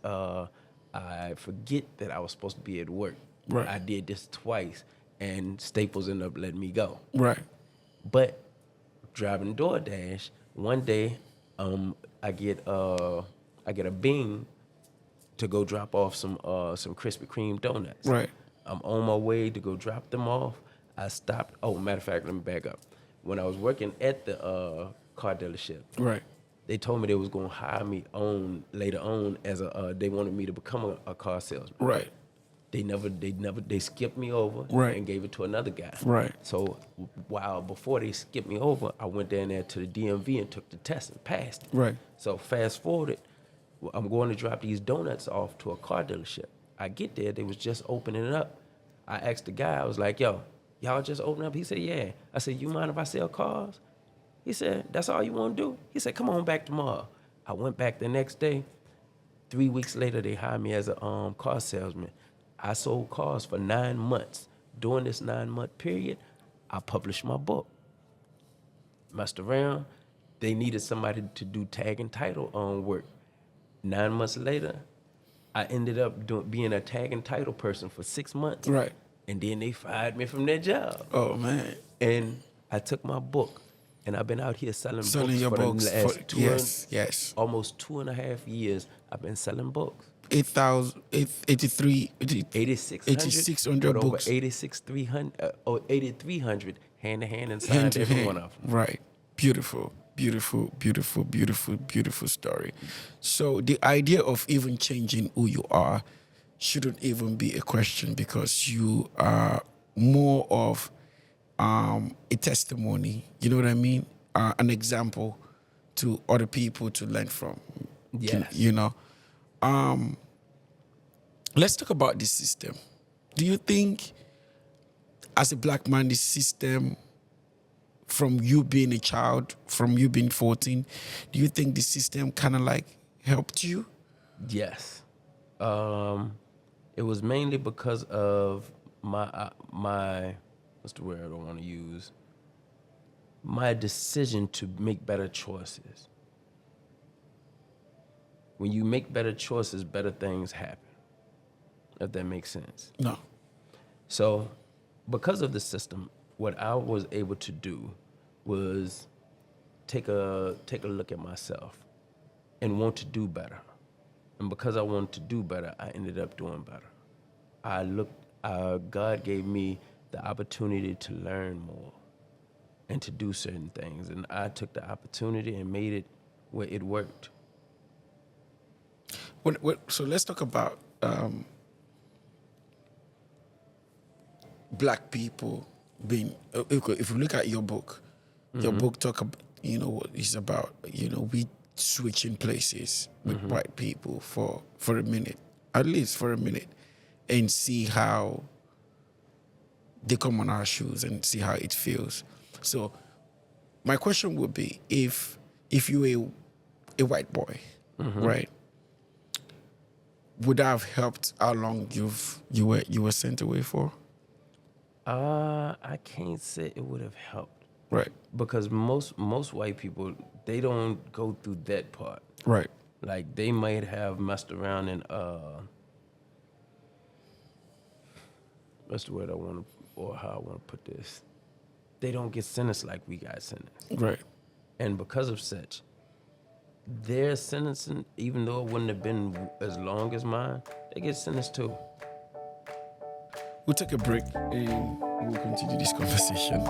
I forget that I was supposed to be at work. Right. I did this twice and Staples ended up letting me go. Right. But driving DoorDash, one day I get a Bing to go drop off some Krispy Kreme donuts. Right. I'm on my way to go drop them off. I stopped. Oh, matter of fact, let me back up. When I was working at the car dealership, Right. they told me they was gonna hire me on later on as they wanted me to become a car salesman. Right. They skipped me over Right. and gave it to another guy. Right. So while before they skipped me over, I went down there to the DMV and took the test and passed it. Right. So fast forwarded, I'm going to drop these donuts off to a car dealership. I get there, they was just opening it up. I asked the guy, I was like, yo, y'all just open up? He said, yeah. I said, you mind if I sell cars? He said, that's all you want to do? He said, come on back tomorrow. I went back the next day. 3 weeks later, they hired me as a car salesman. I sold cars for 9 months. During this 9-month period, I published my book. Messed around. They needed somebody to do tag and title work. 9 months later, I ended up being a tag and title person for 6 months. Right. And then they fired me from that job. Oh man. And I took my book, and I've been out here selling Selling books your for books. the last Yes. almost 2.5 years. I've been selling books. 8,600 over books. 8,300 hand to hand and Hand signed to every hand. one of them. Right. Beautiful story. So the idea of even changing who you are shouldn't even be a question, because you are more of a testimony. You know what I mean? An example to other people to learn from. Yes. You know. Let's talk about this system. Do you think, as a black man, this system, from you being a child, from you being 14, do you think the system kind of like helped you? Yes. It was mainly because of my what's the word I want to use? My decision to make better choices. When you make better choices, better things happen. If that makes sense. No. So, because of the system, what I was able to do was take a look at myself and want to do better. And because I wanted to do better, I ended up doing better. God gave me the opportunity to learn more and to do certain things. And I took the opportunity and made it where it worked. So let's talk about black people being. If you look at your book, your book talk about, it's about, we switching places with white people for a minute, at least for a minute, and see how they come on our shoes and see how it feels. So my question would be, if you were a white boy, right, would that have helped how long you were sent away for? I can't say it would have helped. Right. Because most white people, they don't go through that part. Right. Like, they might have messed around and what's the word I want to, or how I want to put this? They don't get sentenced like we got sentenced. Right. And because of such, their sentencing, even though it wouldn't have been as long as mine, they get sentenced too. We'll take a break and we'll continue this conversation.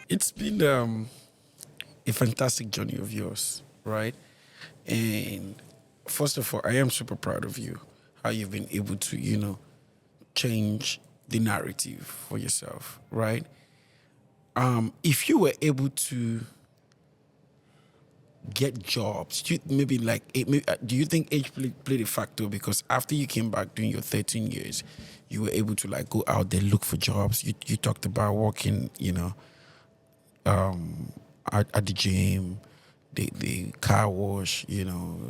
It's been a fantastic journey of yours, right? And first of all, I am super proud of you, how you've been able to, change the narrative for yourself, right? If you were able to get jobs, maybe like, do you think age played a factor? Because after you came back during your 13 years, you were able to like go out there, look for jobs. You talked about working, at the gym, the car wash,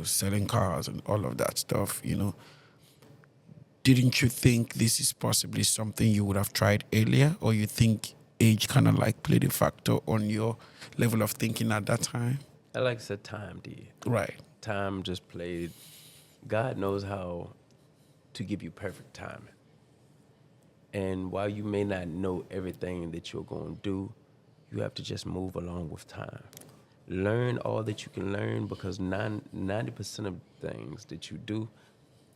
selling cars and all of that stuff. Didn't you think this is possibly something you would have tried earlier, or you think age kind of like played a factor on your level of thinking at that time? I like I said, time did. Right. Time just played. God knows how to give you perfect timing. And while you may not know everything that you're going to do, you have to just move along with time. Learn all that you can learn, because 90% of things that you do,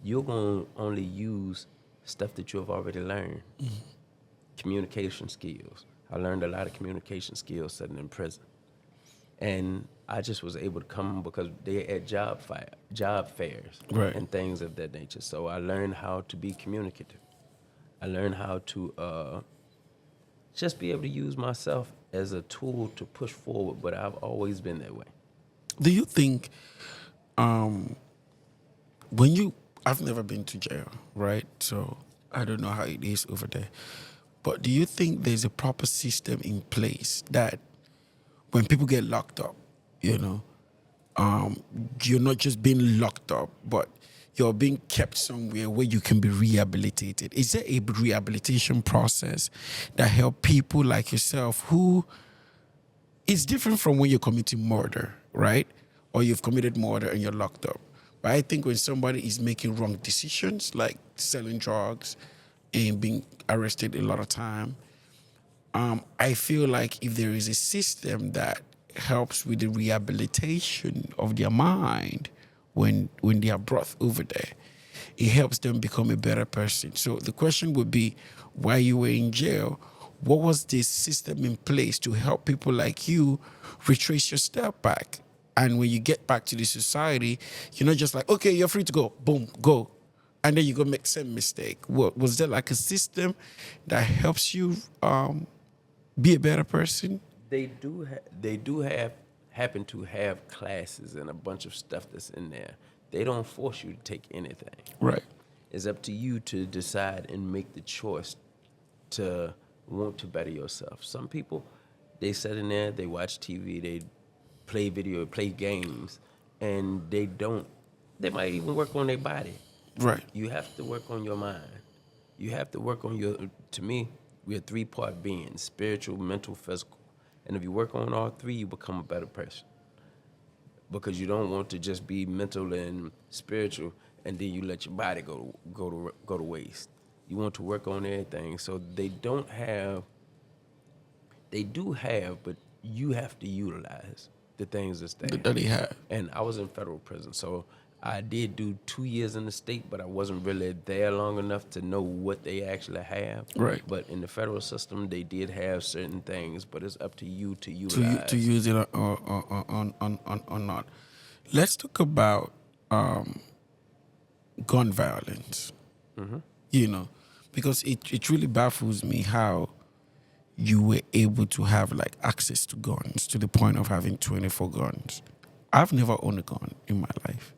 you're going to only use stuff that you have already learned. Mm-hmm. Communication skills. I learned a lot of communication skills sitting in prison. And I just was able to come because they had job fairs, right, and things of that nature. So I learned how to be communicative. I learned how to just be able to use myself as a tool to push forward, but I've always been that way. Do you think I've never been to jail, right? So I don't know how it is over there. But do you think there's a proper system in place that when people get locked up, you're not just being locked up, but you're being kept somewhere where you can be rehabilitated? Is there a rehabilitation process that help people like yourself who is different from when you're committing murder, right? Or you've committed murder and you're locked up. But I think when somebody is making wrong decisions, like selling drugs and being arrested a lot of time, I feel like if there is a system that helps with the rehabilitation of their mind when they are brought over there, it helps them become a better person. So the question would be, while you were in jail, what was the system in place to help people like you retrace your step back? And when you get back to the society, you're not just like, okay, you're free to go, boom, go. And then you go make some mistake. Was there like a system that helps you be a better person? They do happen to have classes and a bunch of stuff that's in there. They don't force you to take anything. Right. It's up to you to decide and make the choice to want to better yourself. Some people, they sit in there, they watch TV, they play games, and they might even work on their body. Right. You have to work on your mind. You have to work on to me, we're 3-part beings: spiritual, mental, physical. And if you work on all three, you become a better person. Because you don't want to just be mental and spiritual, and then you let your body go to waste. You want to work on everything. So they do have, but you have to utilize the things that's there. That they have. And I was in federal prison, so I did do 2 years in the state, but I wasn't really there long enough to know what they actually have. Right. But in the federal system, they did have certain things, but it's up to you to utilize. To use it or not. Let's talk about gun violence. Mm-hmm. Because it really baffles me how you were able to have like access to guns to the point of having 24 guns. I've never owned a gun in my life.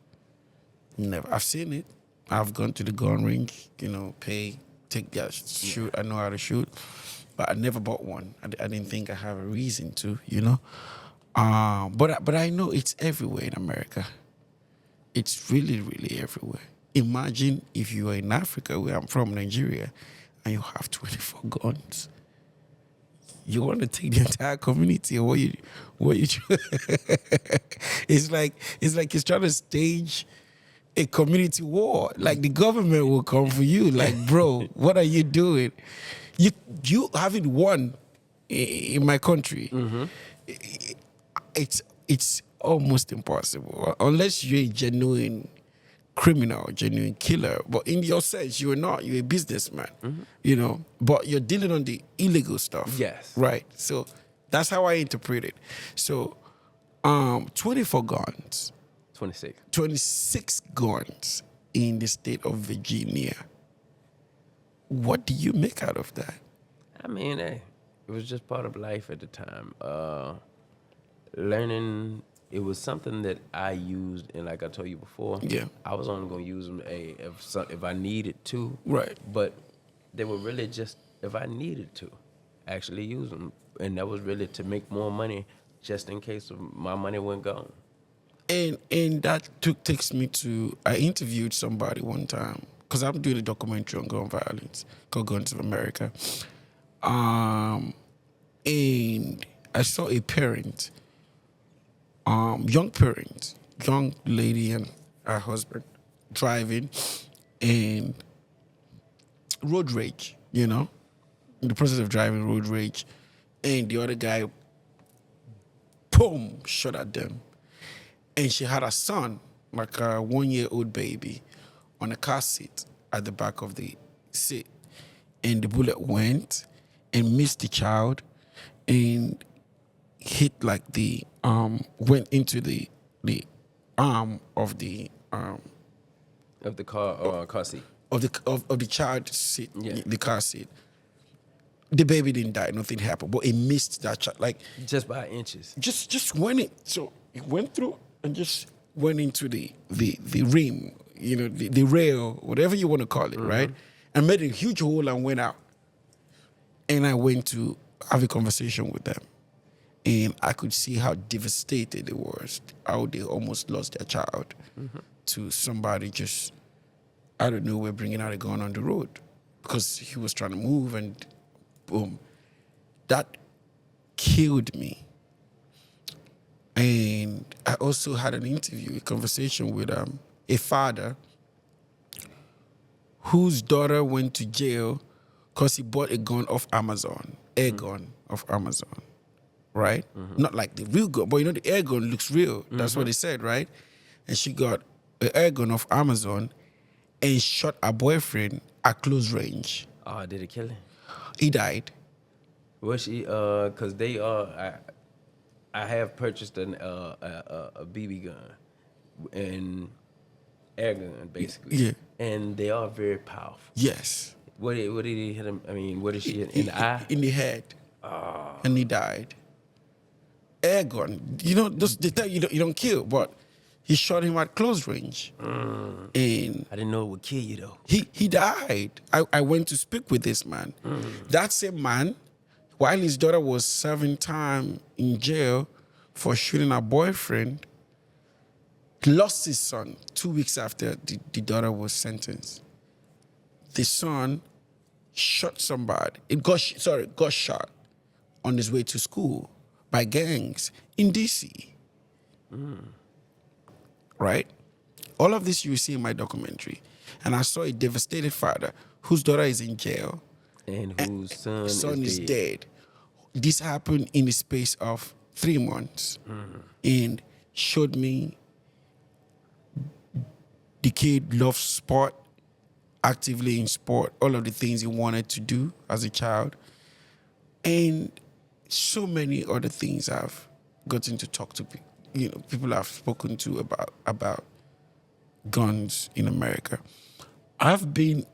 Never. I've seen it. I've gone to the gun range, shoot. I know how to shoot, but I never bought one. I didn't think I have a reason to, But I know it's everywhere in America. It's really, really everywhere. Imagine if you are in Africa, where I'm from, Nigeria, and you have 24 guns. You want to take the entire community, or what you it's like it's trying to stage a community war. Like the government will come for you. Like, bro, what are you doing? You haven't won in my country. Mm-hmm. It's almost impossible unless you're a genuine criminal, genuine killer. But in your sense, you're not. You're a businessman, you know. But you're dealing on the illegal stuff. Yes. Right. So that's how I interpret it. So 24 guns, 26. 26 guns in the state of Virginia. What do you make out of that? I mean, hey, it was just part of life at the time. Learning, it was something that I used, and like I told you before, Yeah. I was only gonna use them if I needed to. Right. But they were really just if I needed to actually use them, and that was really to make more money, just in case my money went gone. And that takes me to, I interviewed somebody one time because I'm doing a documentary on gun violence called Guns of America. And I saw a parent, young lady and her husband driving and road rage, you know, in the process of driving road rage. And the other guy, boom, shot at them. And she had a son, like a 1-year-old baby, on a car seat at the back of the seat. And the bullet went and missed the child and hit like went into the arm of the Of the car seat. of the child's seat, Yeah. the car seat. The baby didn't die, nothing happened, but it missed that child. Like Just by inches. just went in. So it went through and just went into the rim, you know, the rail, whatever you want to call it, right? And made a huge hole and went out. And I went to have a conversation with them. And I could see how devastated it was, how they almost lost their child to somebody just out of nowhere bringing out a gun on the road because he was trying to move and boom. That killed me. And I also had an interview, a conversation with a father whose daughter went to jail because he bought a gun off Amazon, air gun off Amazon, right? Not like the real gun, but you know the air gun looks real. That's what they said, right? And she got an air gun off Amazon and shot her boyfriend at close range. Oh, did it kill him? He died. Was she? Cause they I have purchased a BB gun and air gun basically. Yeah. And they are very powerful. Yes. What did he hit him? I mean, what did she hit in the eye? In the head. And he died. Air gun. You know, they tell you you don't kill, but he shot him at close range. And I didn't know it would kill you though. he died. I went to speak with this man. That same man, while his daughter was serving time in jail for shooting her boyfriend, lost his son 2 weeks after the daughter was sentenced. The son shot somebody. Got shot on his way to school by gangs in DC. Right? All of this you see in my documentary. And I saw a devastated father whose daughter is in jail. And whose son Is dead. dead. This happened in the space of 3 months. And showed me the kid loves sport, actively in sport, all of the things he wanted to do as a child. And so many other things I've gotten to talk to people I've spoken to about guns in America. I've been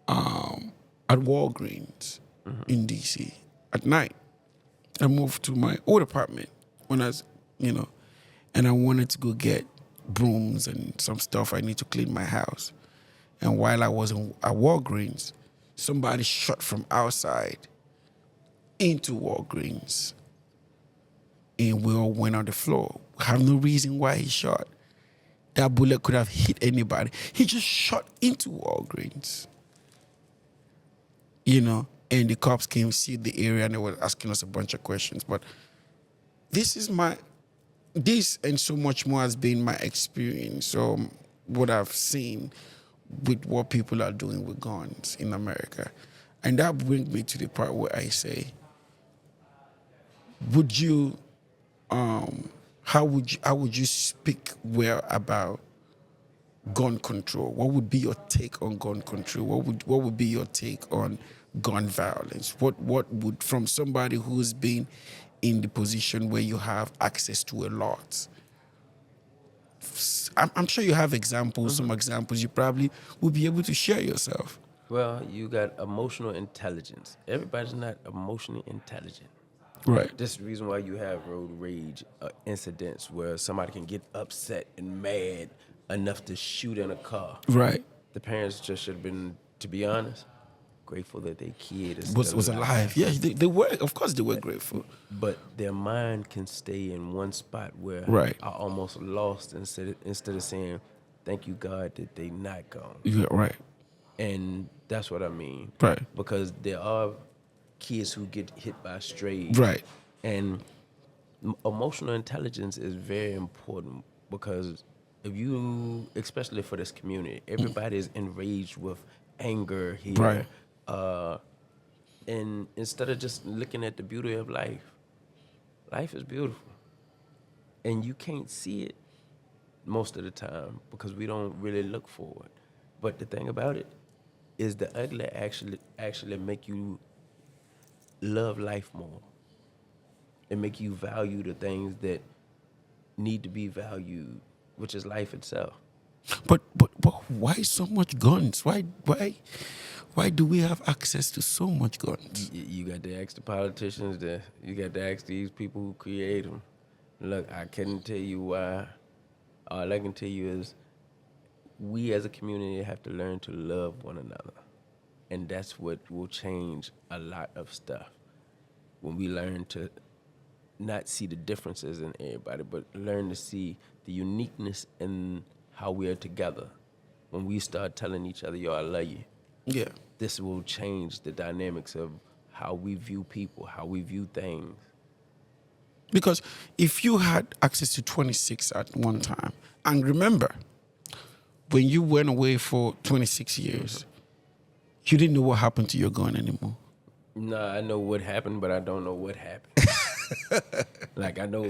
at Walgreens in DC at night. I moved to my old apartment when I was, and I wanted to go get brooms and some stuff I need to clean my house. And while I was at Walgreens, somebody shot from outside into Walgreens. And we all went on the floor. We have no reason why he shot. That bullet could have hit anybody. He just shot into Walgreens. And the cops came, see the area, and they were asking us a bunch of questions. But this and so much more has been my experience. So what I've seen with what people are doing with guns in America. And that brings me to the part where I say, would you, how would you speak well about gun control? What would be your take on gun control? What would be your take on gun violence? What would, from somebody who's been in the position where you have access to a lot? I'm sure you have examples, some examples you probably will be able to share yourself. Well, you got emotional intelligence. Everybody's not emotionally intelligent. Right. This is the reason why you have road rage incidents where somebody can get upset and mad enough to shoot in a car. Right. The parents just should have been, to be honest, grateful that their kid is Was still alive. Yeah, they were. Of course, they were grateful. But their mind can stay in one spot where Right. I almost lost instead of saying, thank you, God, that they not gone. Yeah, right. And that's what I mean. Right. Because there are kids who get hit by strays. Right. And emotional intelligence is very important because if you, especially for this community, everybody is enraged with anger here. Right. And instead of just looking at the beauty of life, life is beautiful. And you can't see it most of the time because we don't really look for it. But the thing about it is the ugly actually make you love life more. It make you value the things that need to be valued, which is life itself. But why so much guns? Why do we have access to so much guns? You got to ask the politicians, you got to ask these people who create them. Look, I couldn't tell you why. All I can tell you is we as a community have to learn to love one another. And that's what will change a lot of stuff. When we learn to not see the differences in everybody, but learn to see the uniqueness in how we are together. When we start telling each other, yo, I love you. Yeah. This will change the dynamics of how we view people, how we view things. Because if you had access to 26 at one time, and remember, when you went away for 26 years, you didn't know what happened to your gun anymore. Nah, I know what happened, but I don't know what happened. Like, I know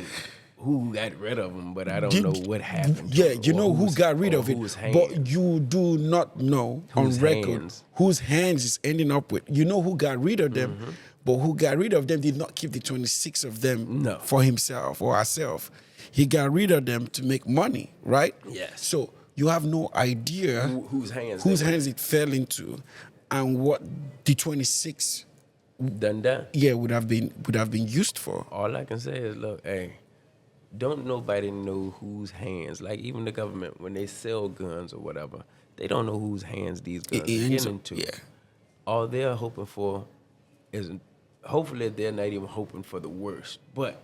who got rid of them, but I don't know what happened. Yeah, you know who got rid of it, but you do not know on record whose hands is ending up with. You know who got rid of them, but who got rid of them did not keep the 26 of them for himself or herself. He got rid of them to make money, right? Yes. So you have no idea whose hands it fell into, and what the 26 done. would have been used for. All I can say is, look, hey, don't nobody know whose hands, like even the government, when they sell guns or whatever, they don't know whose hands these guns are getting into. Yeah. All they're hoping for is, hopefully they're not even hoping for the worst, but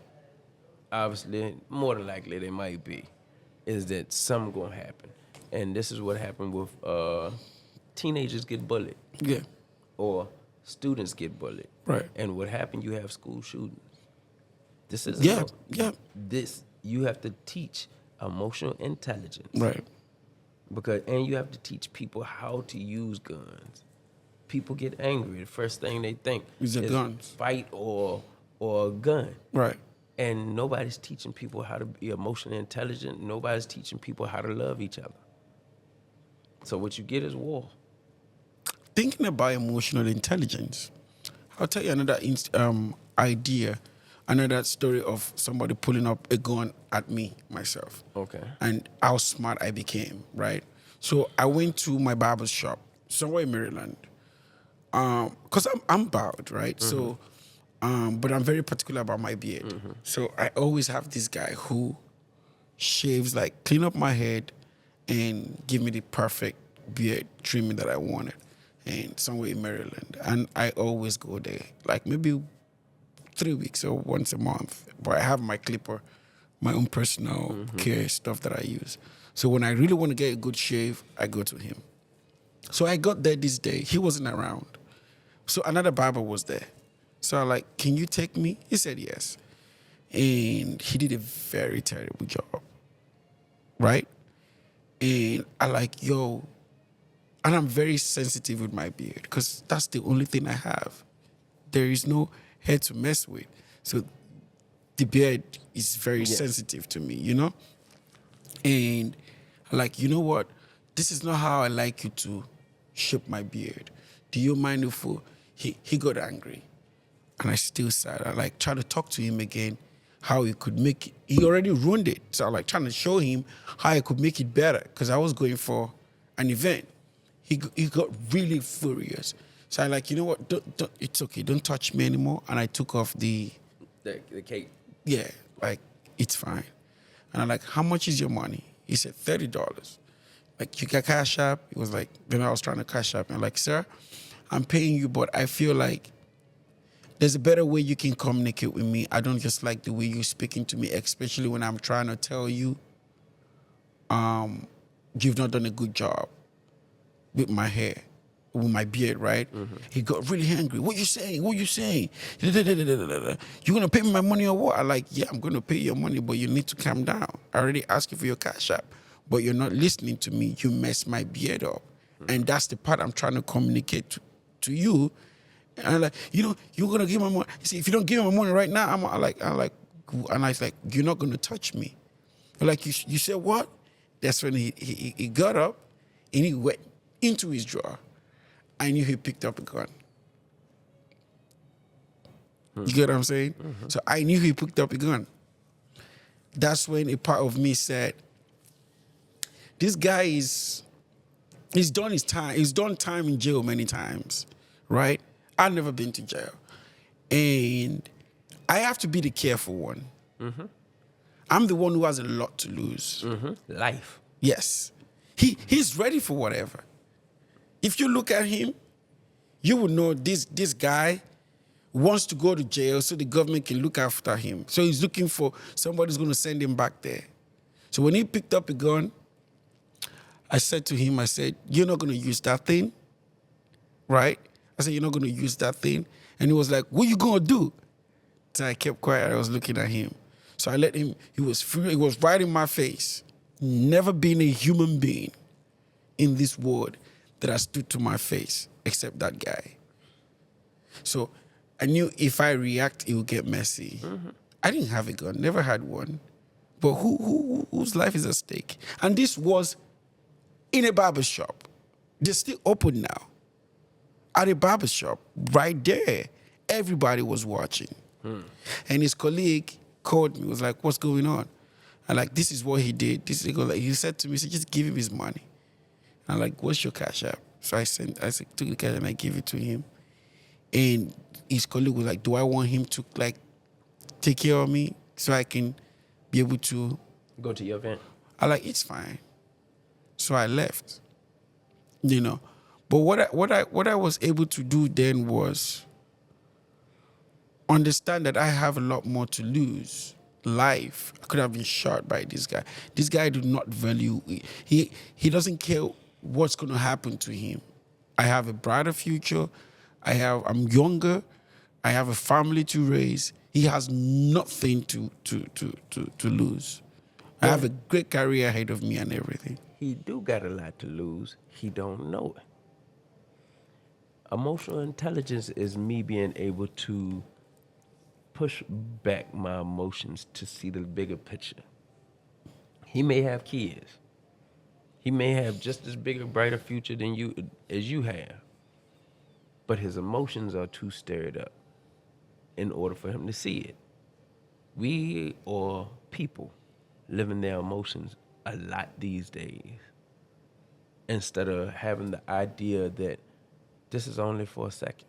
obviously, more than likely they might be, is that something gonna happen. And this is what happened with teenagers get bullied. Yeah. Or students get bullied. Right. And what happened, you have school shootings. This is This, you have to teach emotional intelligence. Right. And you have to teach people how to use guns. People get angry. The first thing they think is guns. Fight or a gun. Right. And nobody's teaching people how to be emotionally intelligent. Nobody's teaching people how to love each other. So what you get is war. Thinking about emotional intelligence, I'll tell you another idea, another story of somebody pulling up a gun at me, myself. Okay. And how smart I became, right? So I went to my barber's shop somewhere in Maryland. Because I'm bald, right? So, but I'm very particular about my beard. So I always have this guy who shaves, like clean up my head and give me the perfect beard trimming that I wanted. And somewhere in Maryland. And I always go there, like maybe 3 weeks or once a month. But I have my clipper, my own personal care stuff that I use. So when I really want to get a good shave, I go to him. So I got there this day. He wasn't around. So another barber was there. So I'm like, can you take me? He said yes. And he did a very terrible job, right? And I like, yo, and I'm very sensitive with my beard because that's the only thing I have. There is no hair to mess with. So the beard is very sensitive to me, you know? And I'm like, you know what? this is not how I like you to shape my beard. Do you mind if he got angry? And I still sat. I like trying to talk to him again, how he could make it. He already ruined it. So I like trying to show him how I could make it better because I was going for an event. He got really furious. So I like, you know what? Don't, it's okay. Don't touch me anymore. And I took off the cake. yeah, like, it's fine. And I'm like, how much is your money? He said, $30. Like, you got Cash App? He was like, then I was trying to Cash App. And I'm like, sir, I'm paying you, but I feel like there's a better way you can communicate with me. I don't just like the way you're speaking to me, especially when I'm trying to tell you you've not done a good job with my hair, with my beard, right? Mm-hmm. He got really angry. What you saying? What you saying? You gonna pay me my money or what? I'm like, yeah, I'm gonna pay your money, but you need to calm down. I already asked you for your Cash App, but you're not listening to me. You messed my beard up. Mm-hmm. And that's the part I'm trying to communicate to you. And I'm like, you're gonna give my money. You see, if you don't give me my money right now, I'm like, and I was like, you're not gonna touch me. I'm like, you said what? That's when he got up and he went into his drawer. I knew he picked up a gun. You get what I'm saying? Mm-hmm. So I knew he picked up a gun. That's when a part of me said, this guy he's done his time. He's done time in jail many times, right? I've never been to jail. And I have to be the careful one. Mm-hmm. I'm the one who has a lot to lose. Mm-hmm. Life. Yes. He's ready for whatever. If you look at him, you will know this guy wants to go to jail so the government can look after him. So he's looking for somebody who's going to send him back there. So when he picked up a gun, I said to him, you're not going to use that thing, right? I said, you're not going to use that thing. And he was like, what are you going to do? So I kept quiet. I was looking at him. So I let him, he was right in my face. Never been a human being in this world that I stood to my face, except that guy. So I knew if I react, it would get messy. Mm-hmm. I didn't have a gun, never had one. But whose life is at stake? And this was in a barber shop. They're still open now. At a barber shop, right there, everybody was watching. And his colleague called me, was like, what's going on? I'm like, this is what he did. He said to me, just give him his money. I'm like, what's your Cash App? So I took the cash and I gave it to him. And his colleague was like, do I want him to like take care of me so I can be able to go to your event? I like, it's fine. So I left. But what I was able to do then was understand that I have a lot more to lose. Life. I could have been shot by this guy. This guy do not value. He doesn't care what's going to happen to him. I have a brighter future. I'm younger. I have a family to raise. He has nothing to lose. I have a great career ahead of me and everything. He do got a lot to lose. He don't know it. Emotional intelligence is me being able to push back my emotions to see the bigger picture. He may have kids. He may have just as big a brighter future than you have. But his emotions are too stirred up in order for him to see it. We are people living their emotions a lot these days, instead of having the idea that this is only for a second.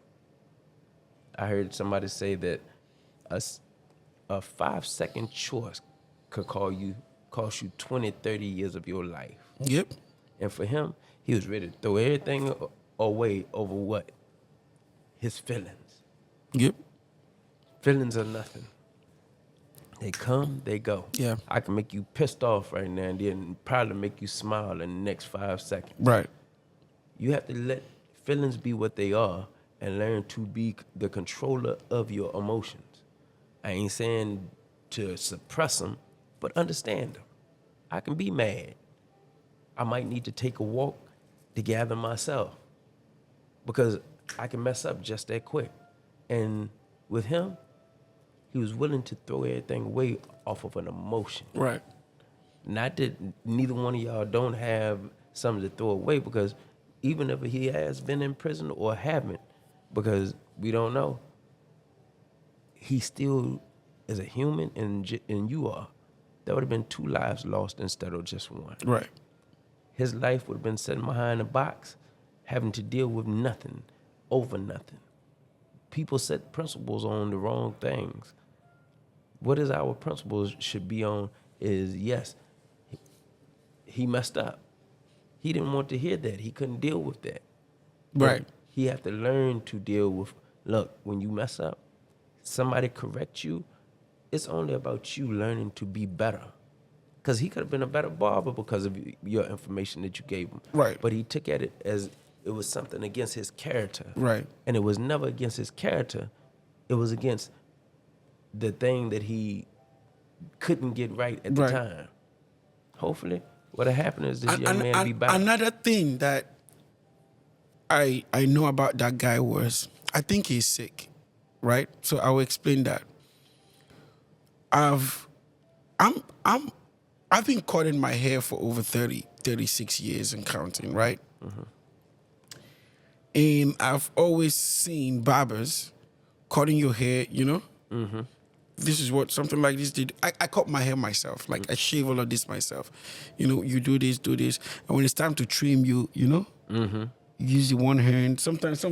I heard somebody say that a 5-second choice could cost you 20, 30 years of your life. Yep. And for him, he was ready to throw everything away over what? His feelings. Yep. Feelings are nothing. They come, they go. Yeah. I can make you pissed off right now and then probably make you smile in the next 5 seconds. Right. You have to let feelings be what they are and learn to be the controller of your emotions. I ain't saying to suppress them, but understand them. I can be mad. I might need to take a walk to gather myself because I can mess up just that quick. And with him, he was willing to throw everything away off of an emotion. Right. Not that neither one of y'all don't have something to throw away, because even if he has been in prison or haven't, because we don't know, he still is a human, and you are. There would have been 2 lives lost instead of just one. Right. His life would have been sitting behind a box, having to deal with nothing, over nothing. People set principles on the wrong things. What is our principles should be on is, yes, he messed up. He didn't want to hear that. He couldn't deal with that. Right. But he have to learn to deal with, look, when you mess up, somebody correct you, it's only about you learning to be better. Because he could have been a better barber because of your information that you gave him. Right. But he took at it as it was something against his character. Right. And it was never against his character. It was against the thing that he couldn't get right at the time. Hopefully, what happened is this young man be back. Another thing that I know about that guy was, I think he's sick, right? So I will explain that. I've been cutting my hair for over 36 years and counting, right? Mm-hmm. And I've always seen barbers cutting your hair, you know? Mm-hmm. This is what something like this did. I cut my hair myself. Like, I shave all of this myself. You know, you do this. And when it's time to trim you, you know, Mm-hmm. use the one hand. Sometimes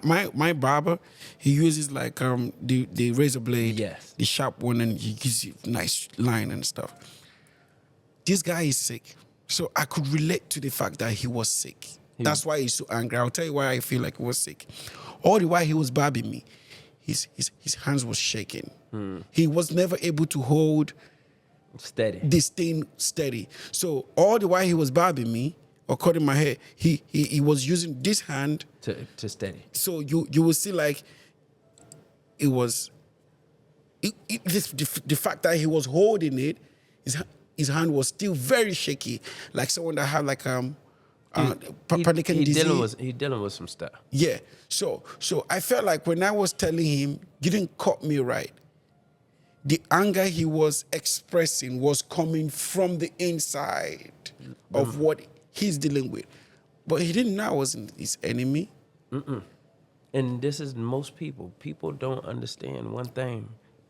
my barber, he uses like the razor blade, Yes. the sharp one, and he gives you nice line and stuff. This guy is sick. So I could relate to the fact that he was sick. That's why he's so angry. I'll tell you why I feel like he was sick. All the while he was barbing me, his hands was shaking. He was never able to hold Steady. this thing steady. So all the while he was barbing me or cutting my hair, he was using this hand To steady. so you will see like it was the fact that he was holding it, his hand was still very shaky, like someone that had like Parkinson disease. He dealing with some stuff. Yeah. So I felt like when I was telling him, you didn't cut me right, the anger he was expressing was coming from the inside of what he's dealing with. But he didn't know I wasn't his enemy. And this is most people. People don't understand one thing.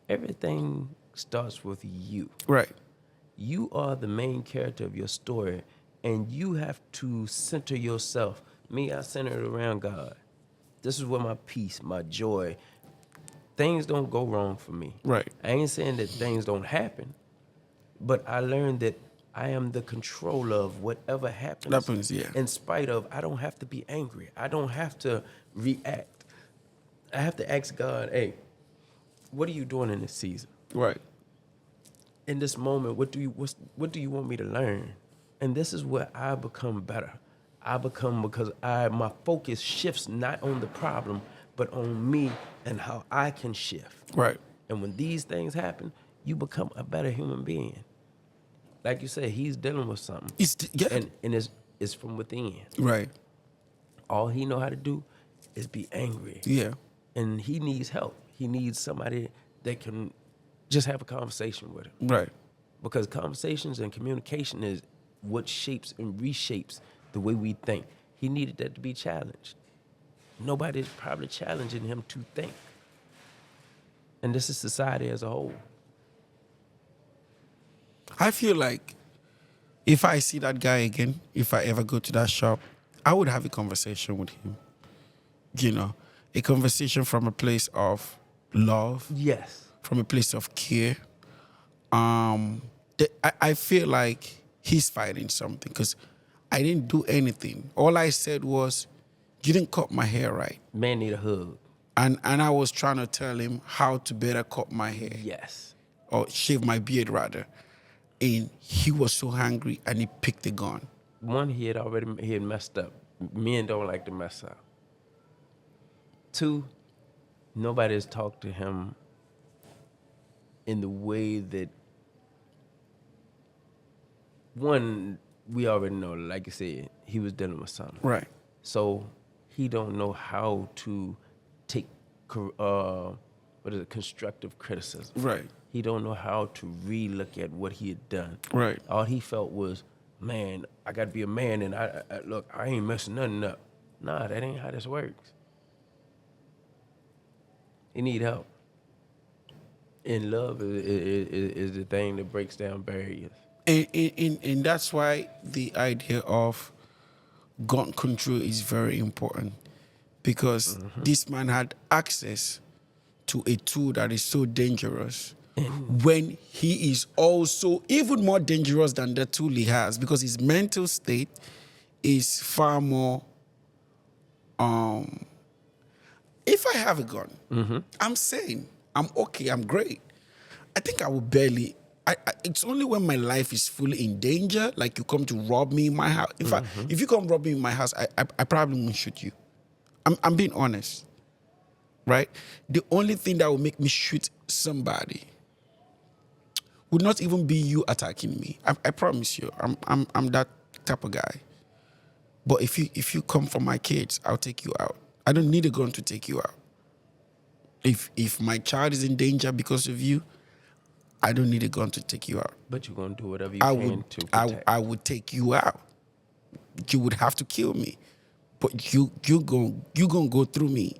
Everything starts with you. Right. You are the main character of your story, and you have to center yourself. Me, I center it around God. This is where my peace, my joy, things don't go wrong for me. Right. I ain't saying that things don't happen, but I learned that I am the controller of whatever happens. Yeah. In spite of, I don't have to be angry. I don't have to react. I have to ask God, hey, what are you doing in this season? Right. In this moment, what do you want me to learn? And this is where I become better. I become, because my focus shifts not on the problem, but on me and how I can shift. Right. And when these things happen, you become a better human being. Like you said, he's dealing with something. And it's from within. Right. All he know how to do is be angry. Yeah. And he needs help. He needs somebody that can just have a conversation with him. Right. Because conversations and communication is what shapes and reshapes the way we think. He needed that to be challenged. Nobody's probably challenging him to think. And this is society as a whole. I feel like if I see that guy again, if I ever go to that shop, I would have a conversation with him. You know, a conversation from a place of love. Yes. From a place of care. I feel like he's fighting something because I didn't do anything. All I said was, you didn't cut my hair right. Man need a hug. And I was trying to tell him how to better cut my hair. Yes. Or shave my beard, rather. And he was so hungry, and he picked the gun. One, he had messed up. Men don't like to mess up. Two, nobody has talked to him in the way that, one, we already know, like you said, he was dealing with something. Right. So he don't know how to take constructive criticism. Right. He don't know how to re-look at what he had done. Right. All he felt was, man, I got to be a man, and I look, I ain't messing nothing up. Nah, that ain't how this works. You need help. And love is the thing that breaks down barriers. And that's why the idea of gun control is very important, because this man had access to a tool that is so dangerous when he is also even more dangerous than the tool he has, because his mental state is far more. If I have a gun, I'm sane, I'm okay, I'm great. I think I will barely. It's only when my life is fully in danger, like you come to rob me in my house. In fact, if you come rob me in my house, I probably won't shoot you. I'm being honest, right? The only thing that will make me shoot somebody would not even be you attacking me. I promise you, I'm that type of guy. But if you come for my kids, I'll take you out. I don't need a gun to take you out. If my child is in danger because of you, I don't need a gun to take you out. But you're going to do whatever you can to protect. I would take you out. You would have to kill me, but you gonna go through me.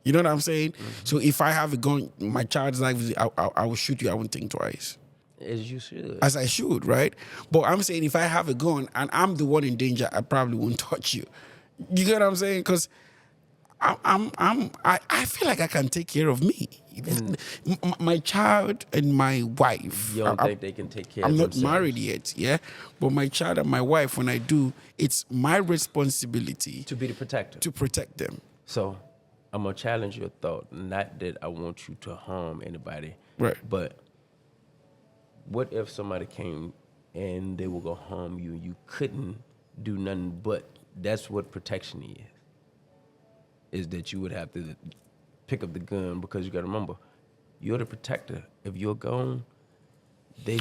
You know what I'm saying? So if I have a gun, my child's life, I will shoot you. I won't think twice. As you should. As I should, right? But I'm saying if I have a gun and I'm the one in danger, I probably won't touch you. You get what I'm saying? Because I feel like I can take care of me. My child and my wife. You don't think they can take care of I'm not themselves? married yet, yeah? But my child and my wife, when I do, it's my responsibility To be the protector. to protect them. So I'm going to challenge your thought. Not that I want you to harm anybody. Right. But what if somebody came and they were going to harm you and you couldn't do nothing but that's what protection is that you would have to pick up the gun, because you got to remember, you're the protector. If you're gone, they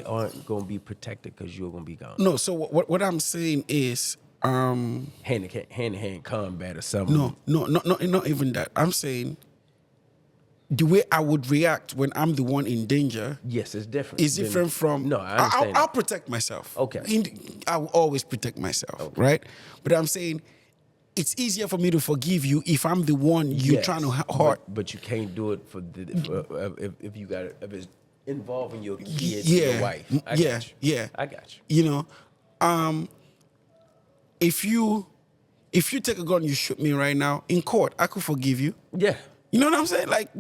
aren't going to be protected because you're going to be gone. No, so what I'm saying is... hand-to-hand combat or something. No, not even that. I'm saying the way I would react when I'm the one in danger. Yes, it's different. Is different from. No, I understand. I'll protect myself. Okay. I will always protect myself, right? But I'm saying it's easier for me to forgive you if I'm the one you're trying to hurt. But you can't do it if you got if it's involving your kids, Yeah, your wife. I yeah, got you. yeah. I got you. You know, if you take a gun, you shoot me right now in court, I could forgive you. Yeah. You know what I'm saying? Like,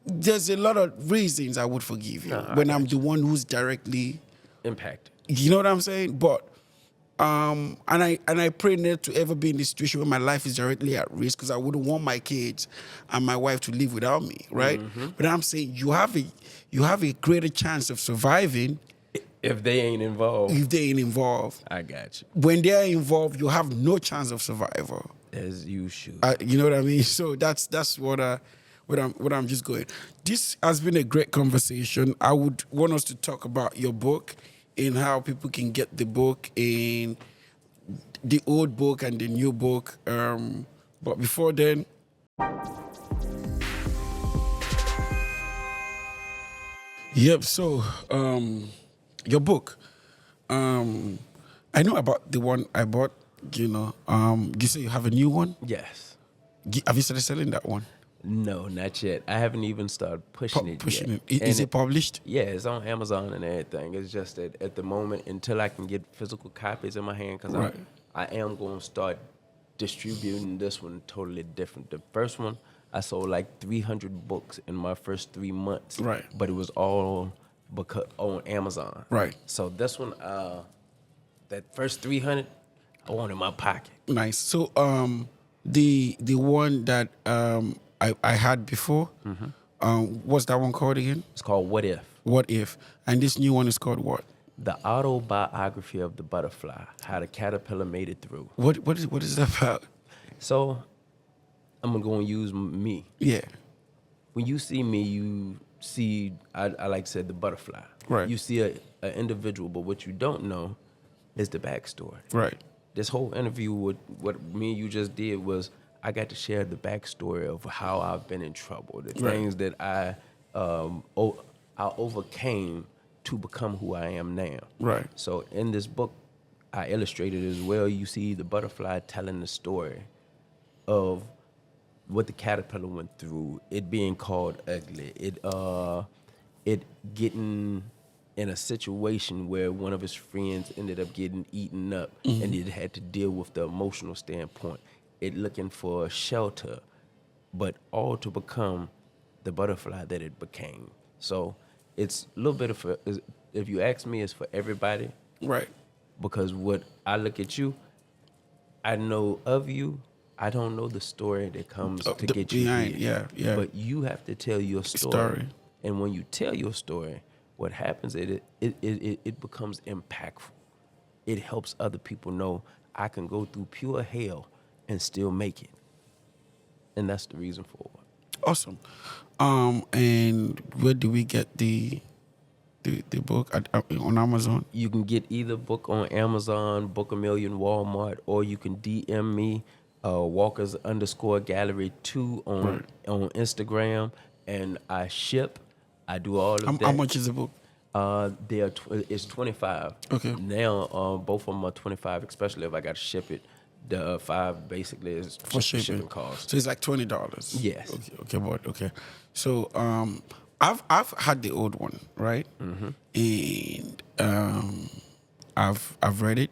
there's a lot of reasons I would forgive you when I'm the one who's directly impacted. You know what I'm saying? But and I pray not to ever be in this situation where my life is directly at risk, because I wouldn't want my kids and my wife to live without me, right? But I'm saying you have a greater chance of surviving if they ain't involved. If they ain't involved. I got you. When they are involved, you have no chance of survival. As you should. You know what I mean? So that's what I'm just going. This has been a great conversation. I would want us to talk about your book and how people can get the book, in the old book and the new book. But before then, yep. So your book. I know about the one I bought. You know, you say you have a new one? Yes. Have you started selling that one? No, not yet. I haven't even started pushing it yet. Is it published? Yeah, it's on Amazon and everything. It's just that at the moment, until I can get physical copies in my hand, because I am going to start distributing this one totally different. The first one, I sold like 300 books in my first 3 months. Right. But it was all on Amazon. Right. So this one, that first 300, I want in my pocket. Nice. So the one that I had before, what's that one called again? It's called What If. What If. And this new one is called what? The Autobiography of the Butterfly, How the Caterpillar Made It Through. What is that about? So I'm going to use me. Yeah. When you see me, you see, I like to say, the butterfly. Right. You see an individual, but what you don't know is the backstory. Right. This whole interview, what me and you just did was, I got to share the backstory of how I've been in trouble, the things that I overcame to become who I am now. Right. So in this book, I illustrated as well. You see the butterfly telling the story of what the caterpillar went through, it being called ugly, it getting in a situation where one of his friends ended up getting eaten up, and it had to deal with the emotional standpoint, it looking for shelter, but all to become the butterfly that it became. So it's a little bit of if you ask me, it's for everybody, Right. because what I look at you, I know of you. I don't know the story that comes to get you behind, here. yeah. But you have to tell your story. And when you tell your story, what happens is it becomes impactful. It helps other people know I can go through pure hell and still make it. And that's the reason for it. Awesome. And where do we get the book on Amazon? You can get either book on Amazon, Book a Million, Walmart, or you can DM me, Walkers_Gallery 2 on Instagram, and I ship. I do all of that. How much is the book? It's $25. Okay. Now, both of them are $25, especially if I got to ship it. The $5 basically is For just the shipping shipping cost. So it's like $20. Yes. Okay, but okay. So I've had the old one, right? And I've read it,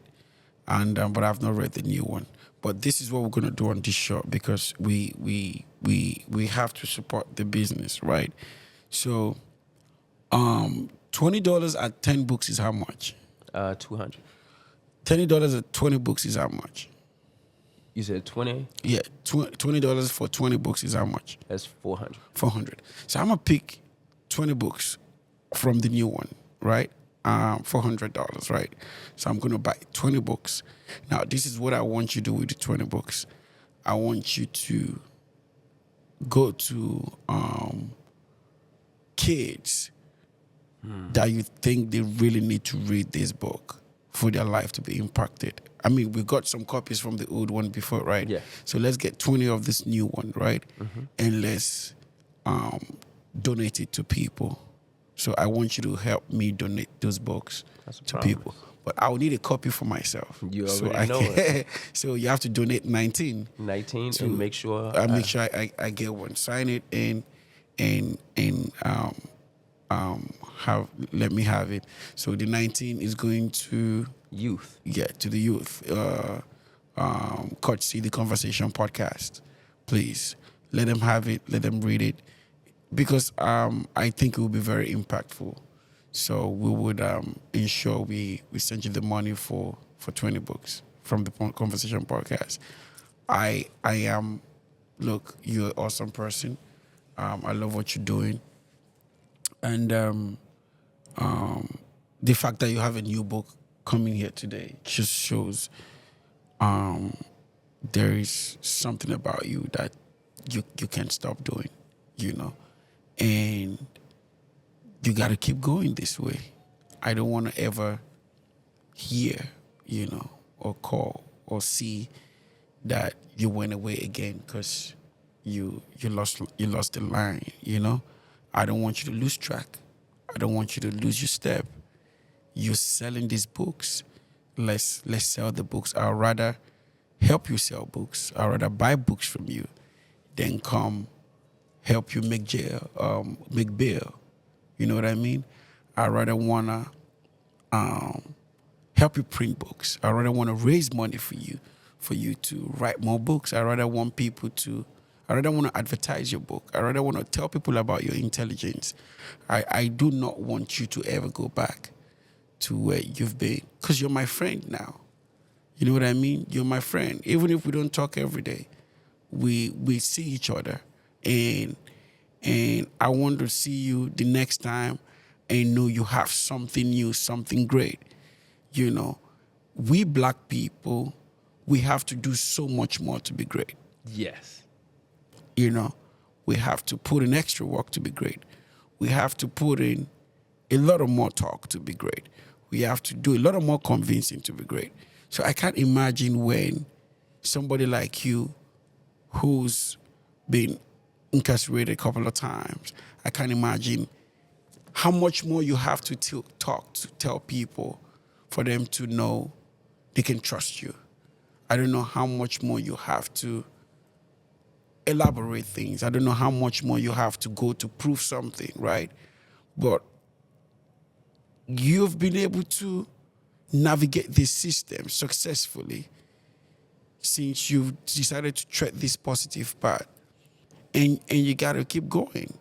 and but I've not read the new one. But this is what we're gonna do on this show, because we have to support the business, right? So $20 at 10 books is how much? $200. $20 at 20 books is how much? You said 20? Yeah, $20 for 20 books is how much? That's 400. 400. So I'm gonna pick 20 books from the new one, right? $400, right? So I'm gonna buy 20 books. Now, this is what I want you to do with the 20 books. I want you to go to kids that you think they really need to read this book for their life to be impacted. I mean, we got some copies from the old one before, right? Yeah. So let's get 20 of this new one, right? And let's donate it to people. So I want you to help me donate those books to promise. people. But I will need a copy for myself. You so already know it. So you have to donate 19. 19, So and make sure I make sure I get one. Sign it and let me have it. So the 19 is going to youth. Yeah, to the youth. Courtesy the Conversation podcast. Please let them have it. Let them read it, because I think it will be very impactful. So we would ensure we send you the money for 20 books from the Conversation podcast. I am. Look, you're an awesome person. I love what you're doing, and the fact that you have a new book coming here today just shows there is something about you that you can't stop doing, and you got to keep going this way. I don't want to ever hear, or call or see that you went away again because you lost the line. I don't want you to lose track. I don't want you to lose your step. You're selling these books. Let's sell the books. I'd rather help you sell books. I'd rather buy books from you than come help you make bail. You know what I mean? I'd rather wanna help you print books. I'd rather wanna raise money for you to write more books. I'd rather want to advertise your book. I rather want to tell people about your intelligence. I do not want you to ever go back to where you've been, because you're my friend now. You know what I mean? You're my friend. Even if we don't talk every day, we see each other. And I want to see you the next time and know you have something new, something great. We black people, we have to do so much more to be great. Yes. We have to put in extra work to be great. We have to put in a lot of more talk to be great. We have to do a lot of more convincing to be great. So I can't imagine when somebody like you, who's been incarcerated a couple of times, I can't imagine how much more you have to tell people for them to know they can trust you. I don't know how much more you have to elaborate things. I don't know how much more you have to go to prove something, right? But you've been able to navigate this system successfully since you've decided to tread this positive path. And you got to keep going.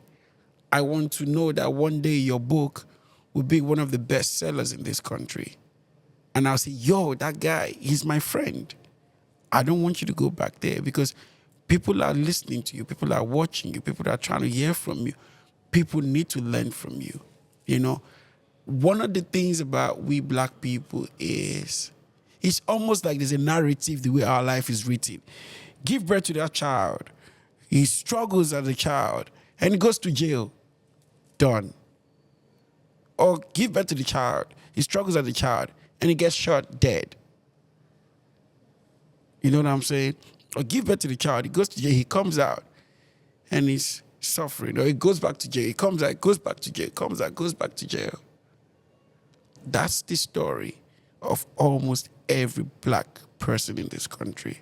I want to know that one day your book will be one of the best sellers in this country. And I'll say, yo, that guy, he's my friend. I don't want you to go back there because people are listening to you. People are watching you. People are trying to hear from you. People need to learn from you. You know, one of the things about we black people is it's almost like there's a narrative the way our life is written. Give birth to that child. He struggles as a child and he goes to jail. Done. Or give birth to the child. He struggles as a child and he gets shot dead. You know what I'm saying? Or give birth to the child. He goes to jail. He comes out and he's suffering. Or he goes back to jail. He comes out, goes back to jail. Comes out, goes back to jail. That's the story of almost every black person in this country.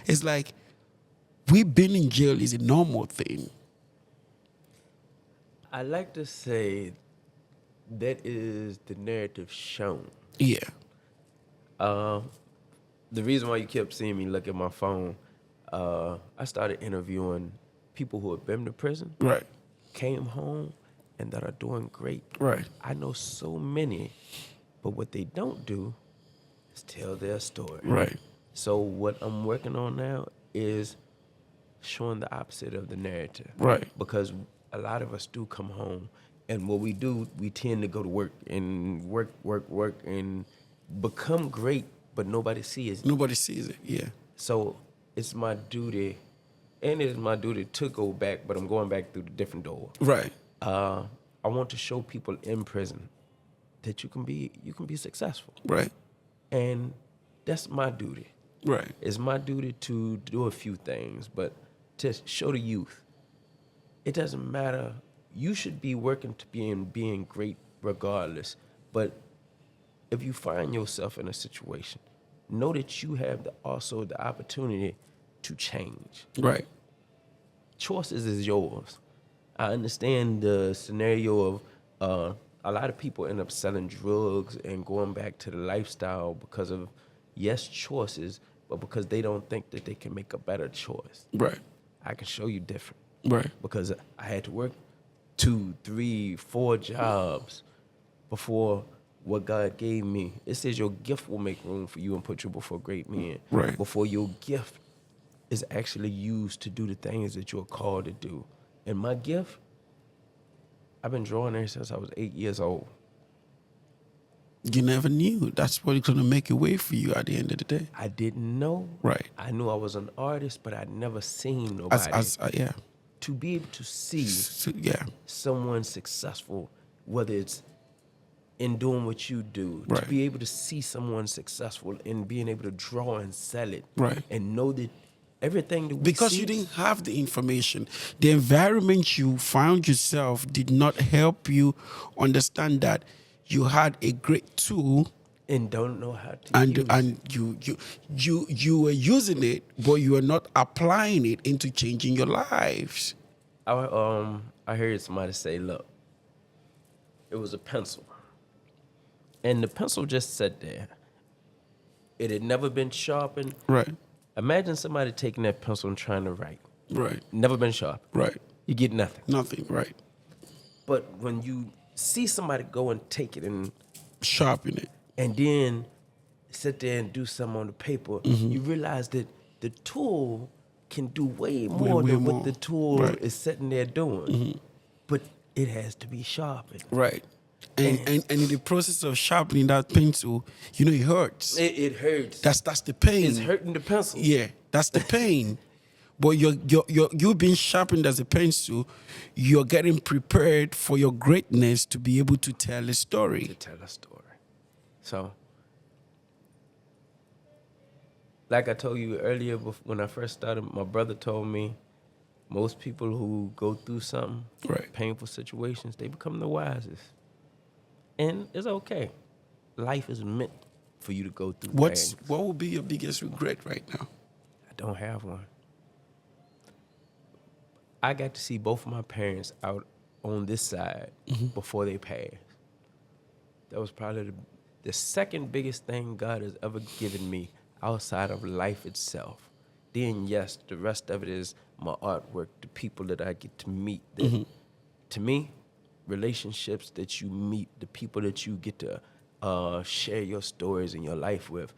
It's like we being in jail is a normal thing. I like to say that is the narrative shown. Yeah. The reason why you kept seeing me look at my phone, I started interviewing people who have been to prison, Right. came home, and that are doing great. Right. I know so many, but what they don't do is tell their story. Right. So what I'm working on now is showing the opposite of the narrative. Right. Because a lot of us do come home, and what we do, we tend to go to work and work and become great, but nobody sees it. Nobody sees it. Yeah. So it's my duty, and it's my duty to go back, but I'm going back through the different door. Right. I want to show people in prison that you can be successful. Right. And that's my duty. Right. It's my duty to do a few things, but to show the youth, it doesn't matter. You should be working to being great regardless. But if you find yourself in a situation, know that you have also the opportunity to change. Right. Choices is yours. I understand the scenario of a lot of people end up selling drugs and going back to the lifestyle because of, yes, choices, but because they don't think that they can make a better choice. Right. I can show you different. Right. Because I had to work 2, 3, 4 jobs before what God gave me. It says your gift will make room for you and put you before great men. Right. Before your gift is actually used to do the things that you're called to do. And my gift, I've been drawing ever since I was 8 years old. You never knew. That's what's going to make a way for you at the end of the day. I didn't know. Right. I knew I was an artist, but I'd never seen nobody. Yeah. To be able to see Yeah. someone successful, whether it's in doing what you do, Right. to be able to see someone successful in being able to draw and sell it, Right. and know that everything that we Because see, you didn't have the information. The environment you found yourself did not help you understand that you had a great tool and don't know how to and use it. and you were using it, but you were not applying it into changing your lives. I heard somebody say, look, it was a pencil. And the pencil just sat there. It had never been sharpened. Right. Imagine somebody taking that pencil and trying to write. Right. Never been sharp. Right. You get nothing. Nothing. Right. But when you see somebody go and take it Sharpen it. and then sit there and do something on the paper, you realize that the tool can do way more way than more. what the tool Right. is sitting there doing. But it has to be sharpened. Right. And in the process of sharpening that pencil, you know, it hurts. It hurts. That's the pain. It's hurting the pencil. Yeah, that's the pain. But you're being sharpened as a pencil. You're getting prepared for your greatness to be able to tell a story. To tell a story. So, like I told you earlier, when I first started, my brother told me, Most people who go through something, Right. painful situations, they become the wisest. And it's okay. Life is meant for you to go through things. What would be your biggest regret right now? I don't have one. I got to see both of my parents out on this side before they passed. That was probably the second biggest thing God has ever given me outside of life itself. Then, yes, the rest of it is my artwork, the people that I get to meet. That, to me, relationships that you meet, the people that you get to share your stories and your life with,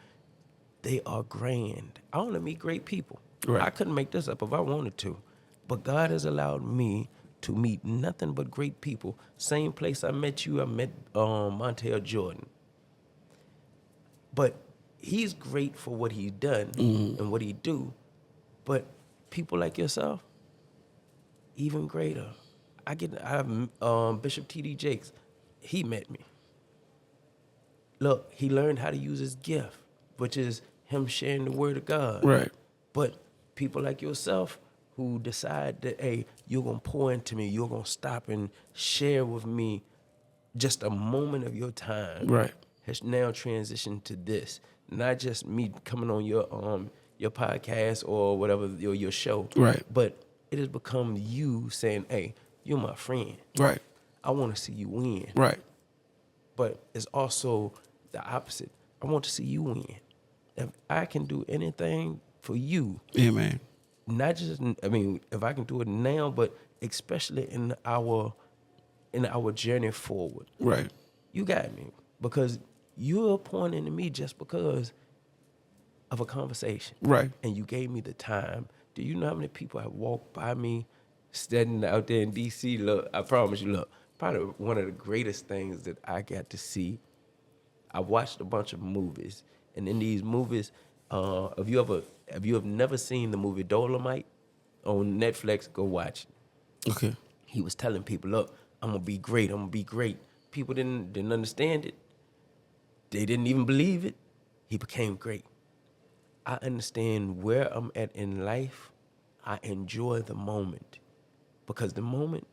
they are grand. I want to meet great people. Right. I couldn't make this up if I wanted to. But God has allowed me to meet nothing but great people. Same place I met you, I met Montel Jordan. But he's great for what he's done and what he do. But people like yourself, even greater. I have Bishop T.D. Jakes. He met me. Look, he learned how to use his gift, which is him sharing the word of God. Right. But people like yourself who decide that, hey, you're going to pour into me, you're going to stop and share with me just a moment of your time, Right. has now transitioned to this. Not just me coming on your podcast or whatever, your show. Right. But it has become you saying, hey, you're my friend. Right. I want to see you win. Right. But it's also the opposite. I want to see you win. If I can do anything for you, Amen. not just, I mean, if I can do it now, but especially in our journey forward. Right. You got me. Because you're pointing to me just because of a conversation. Right. And you gave me the time. Do you know how many people have walked by me standing out there in D.C.? Look, I promise you, look, probably one of the greatest things that I got to see. I watched a bunch of movies. And in these movies, if you have never seen the movie Dolomite on Netflix, go watch it. Okay. He was telling people, look, I'm going to be great. I'm going to be great. People didn't understand it. They didn't even believe it. He became great. I understand where I'm at in life. I enjoy the moment. Because the moment,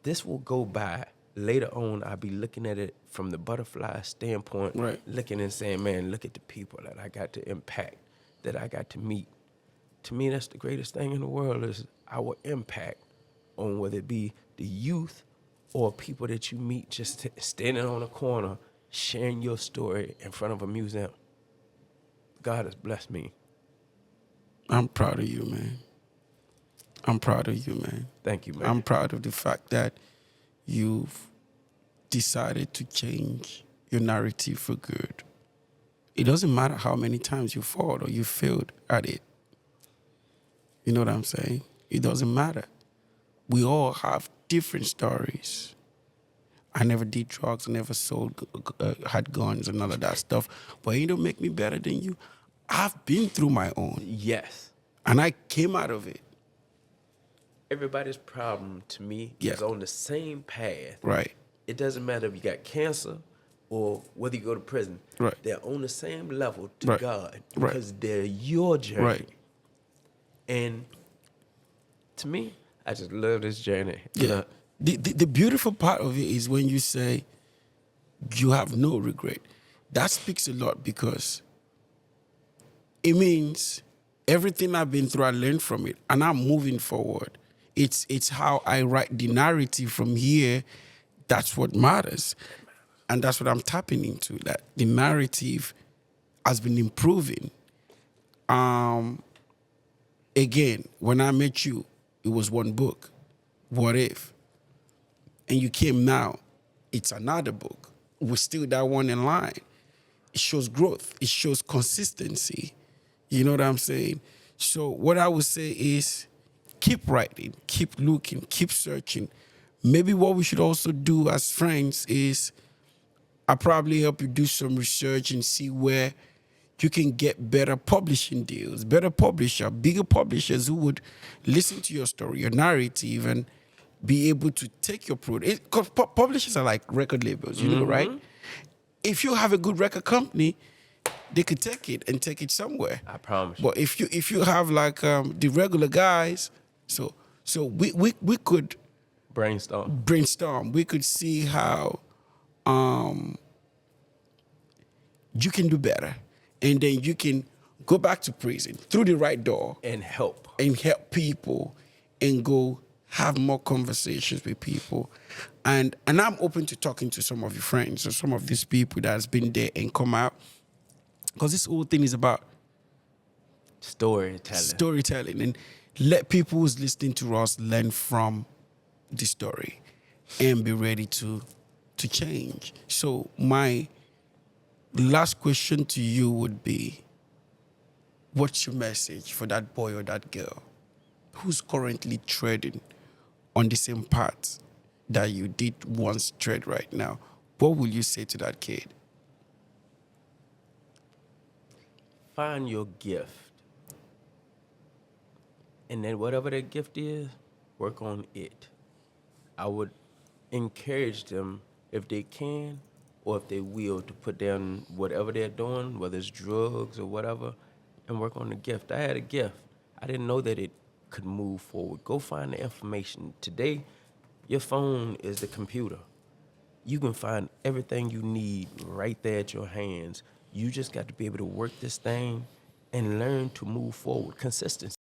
this will go by. Later on, I'll be looking at it from the butterfly standpoint, Right. looking and saying, man, look at the people that I got to impact, that I got to meet. To me, that's the greatest thing in the world is our impact on whether it be the youth or people that you meet just standing on a corner, sharing your story in front of a museum. God has blessed me. I'm proud of you, man. I'm proud of you, man. Thank you, man. I'm proud of the fact that you've decided to change your narrative for good. It doesn't matter how many times you fall or you failed at it. You know what I'm saying? It doesn't matter. We all have different stories. I never did drugs, I never sold, had guns and all of that stuff. But it don't make me better than you. I've been through my own. Yes. And I came out of it. Everybody's problem to me Yeah. is on the same path. Right. It doesn't matter if you got cancer or whether you go to prison. Right. They're on the same level to Right. God Right. because they're your journey. Right. And to me, I just love this journey. Yeah. The beautiful part of it is when you say you have no regret. That speaks a lot because it means everything I've been through, I learned from it, and I'm moving forward. It's how I write the narrative from here. That's what matters, and that's what I'm tapping into. That the narrative has been improving. Again, when I met you, it was one book, What If? And you came now, it's another book. We're still that one in line. It shows growth. It shows consistency. You know what I'm saying? So what I would say is keep writing, keep looking, keep searching. Maybe what we should also do as friends is I'll probably help you do some research and see where you can get better publishing deals, better publisher, bigger publishers who would listen to your story, your narrative, and be able to take your product. Because publishers are like record labels, you know, right? If you have a good record company, they could take it and take it somewhere. I promise you. But if you have like the regular guys, so So we could Brainstorm. brainstorm. We could see how you can do better, and then you can go back to prison through the right door And help. and help people and go have more conversations with people. And I'm open to talking to some of your friends or some of these people that has been there and come out. Because this whole thing is about storytelling and let people who's listening to us learn from the story and be ready to change. So my last question to you would be, what's your message for that boy or that girl who's currently treading on the same path that you did once tread right now? What will you say to that kid? Find your gift. And then whatever that gift is, work on it. I would encourage them, if they can or if they will, to put down whatever they're doing, whether it's drugs or whatever, and work on the gift. I had a gift. I didn't know that it could move forward. Go find the information. Today, your phone is the computer. You can find everything you need right there at your hands. You just got to be able to work this thing and learn to move forward. Consistency.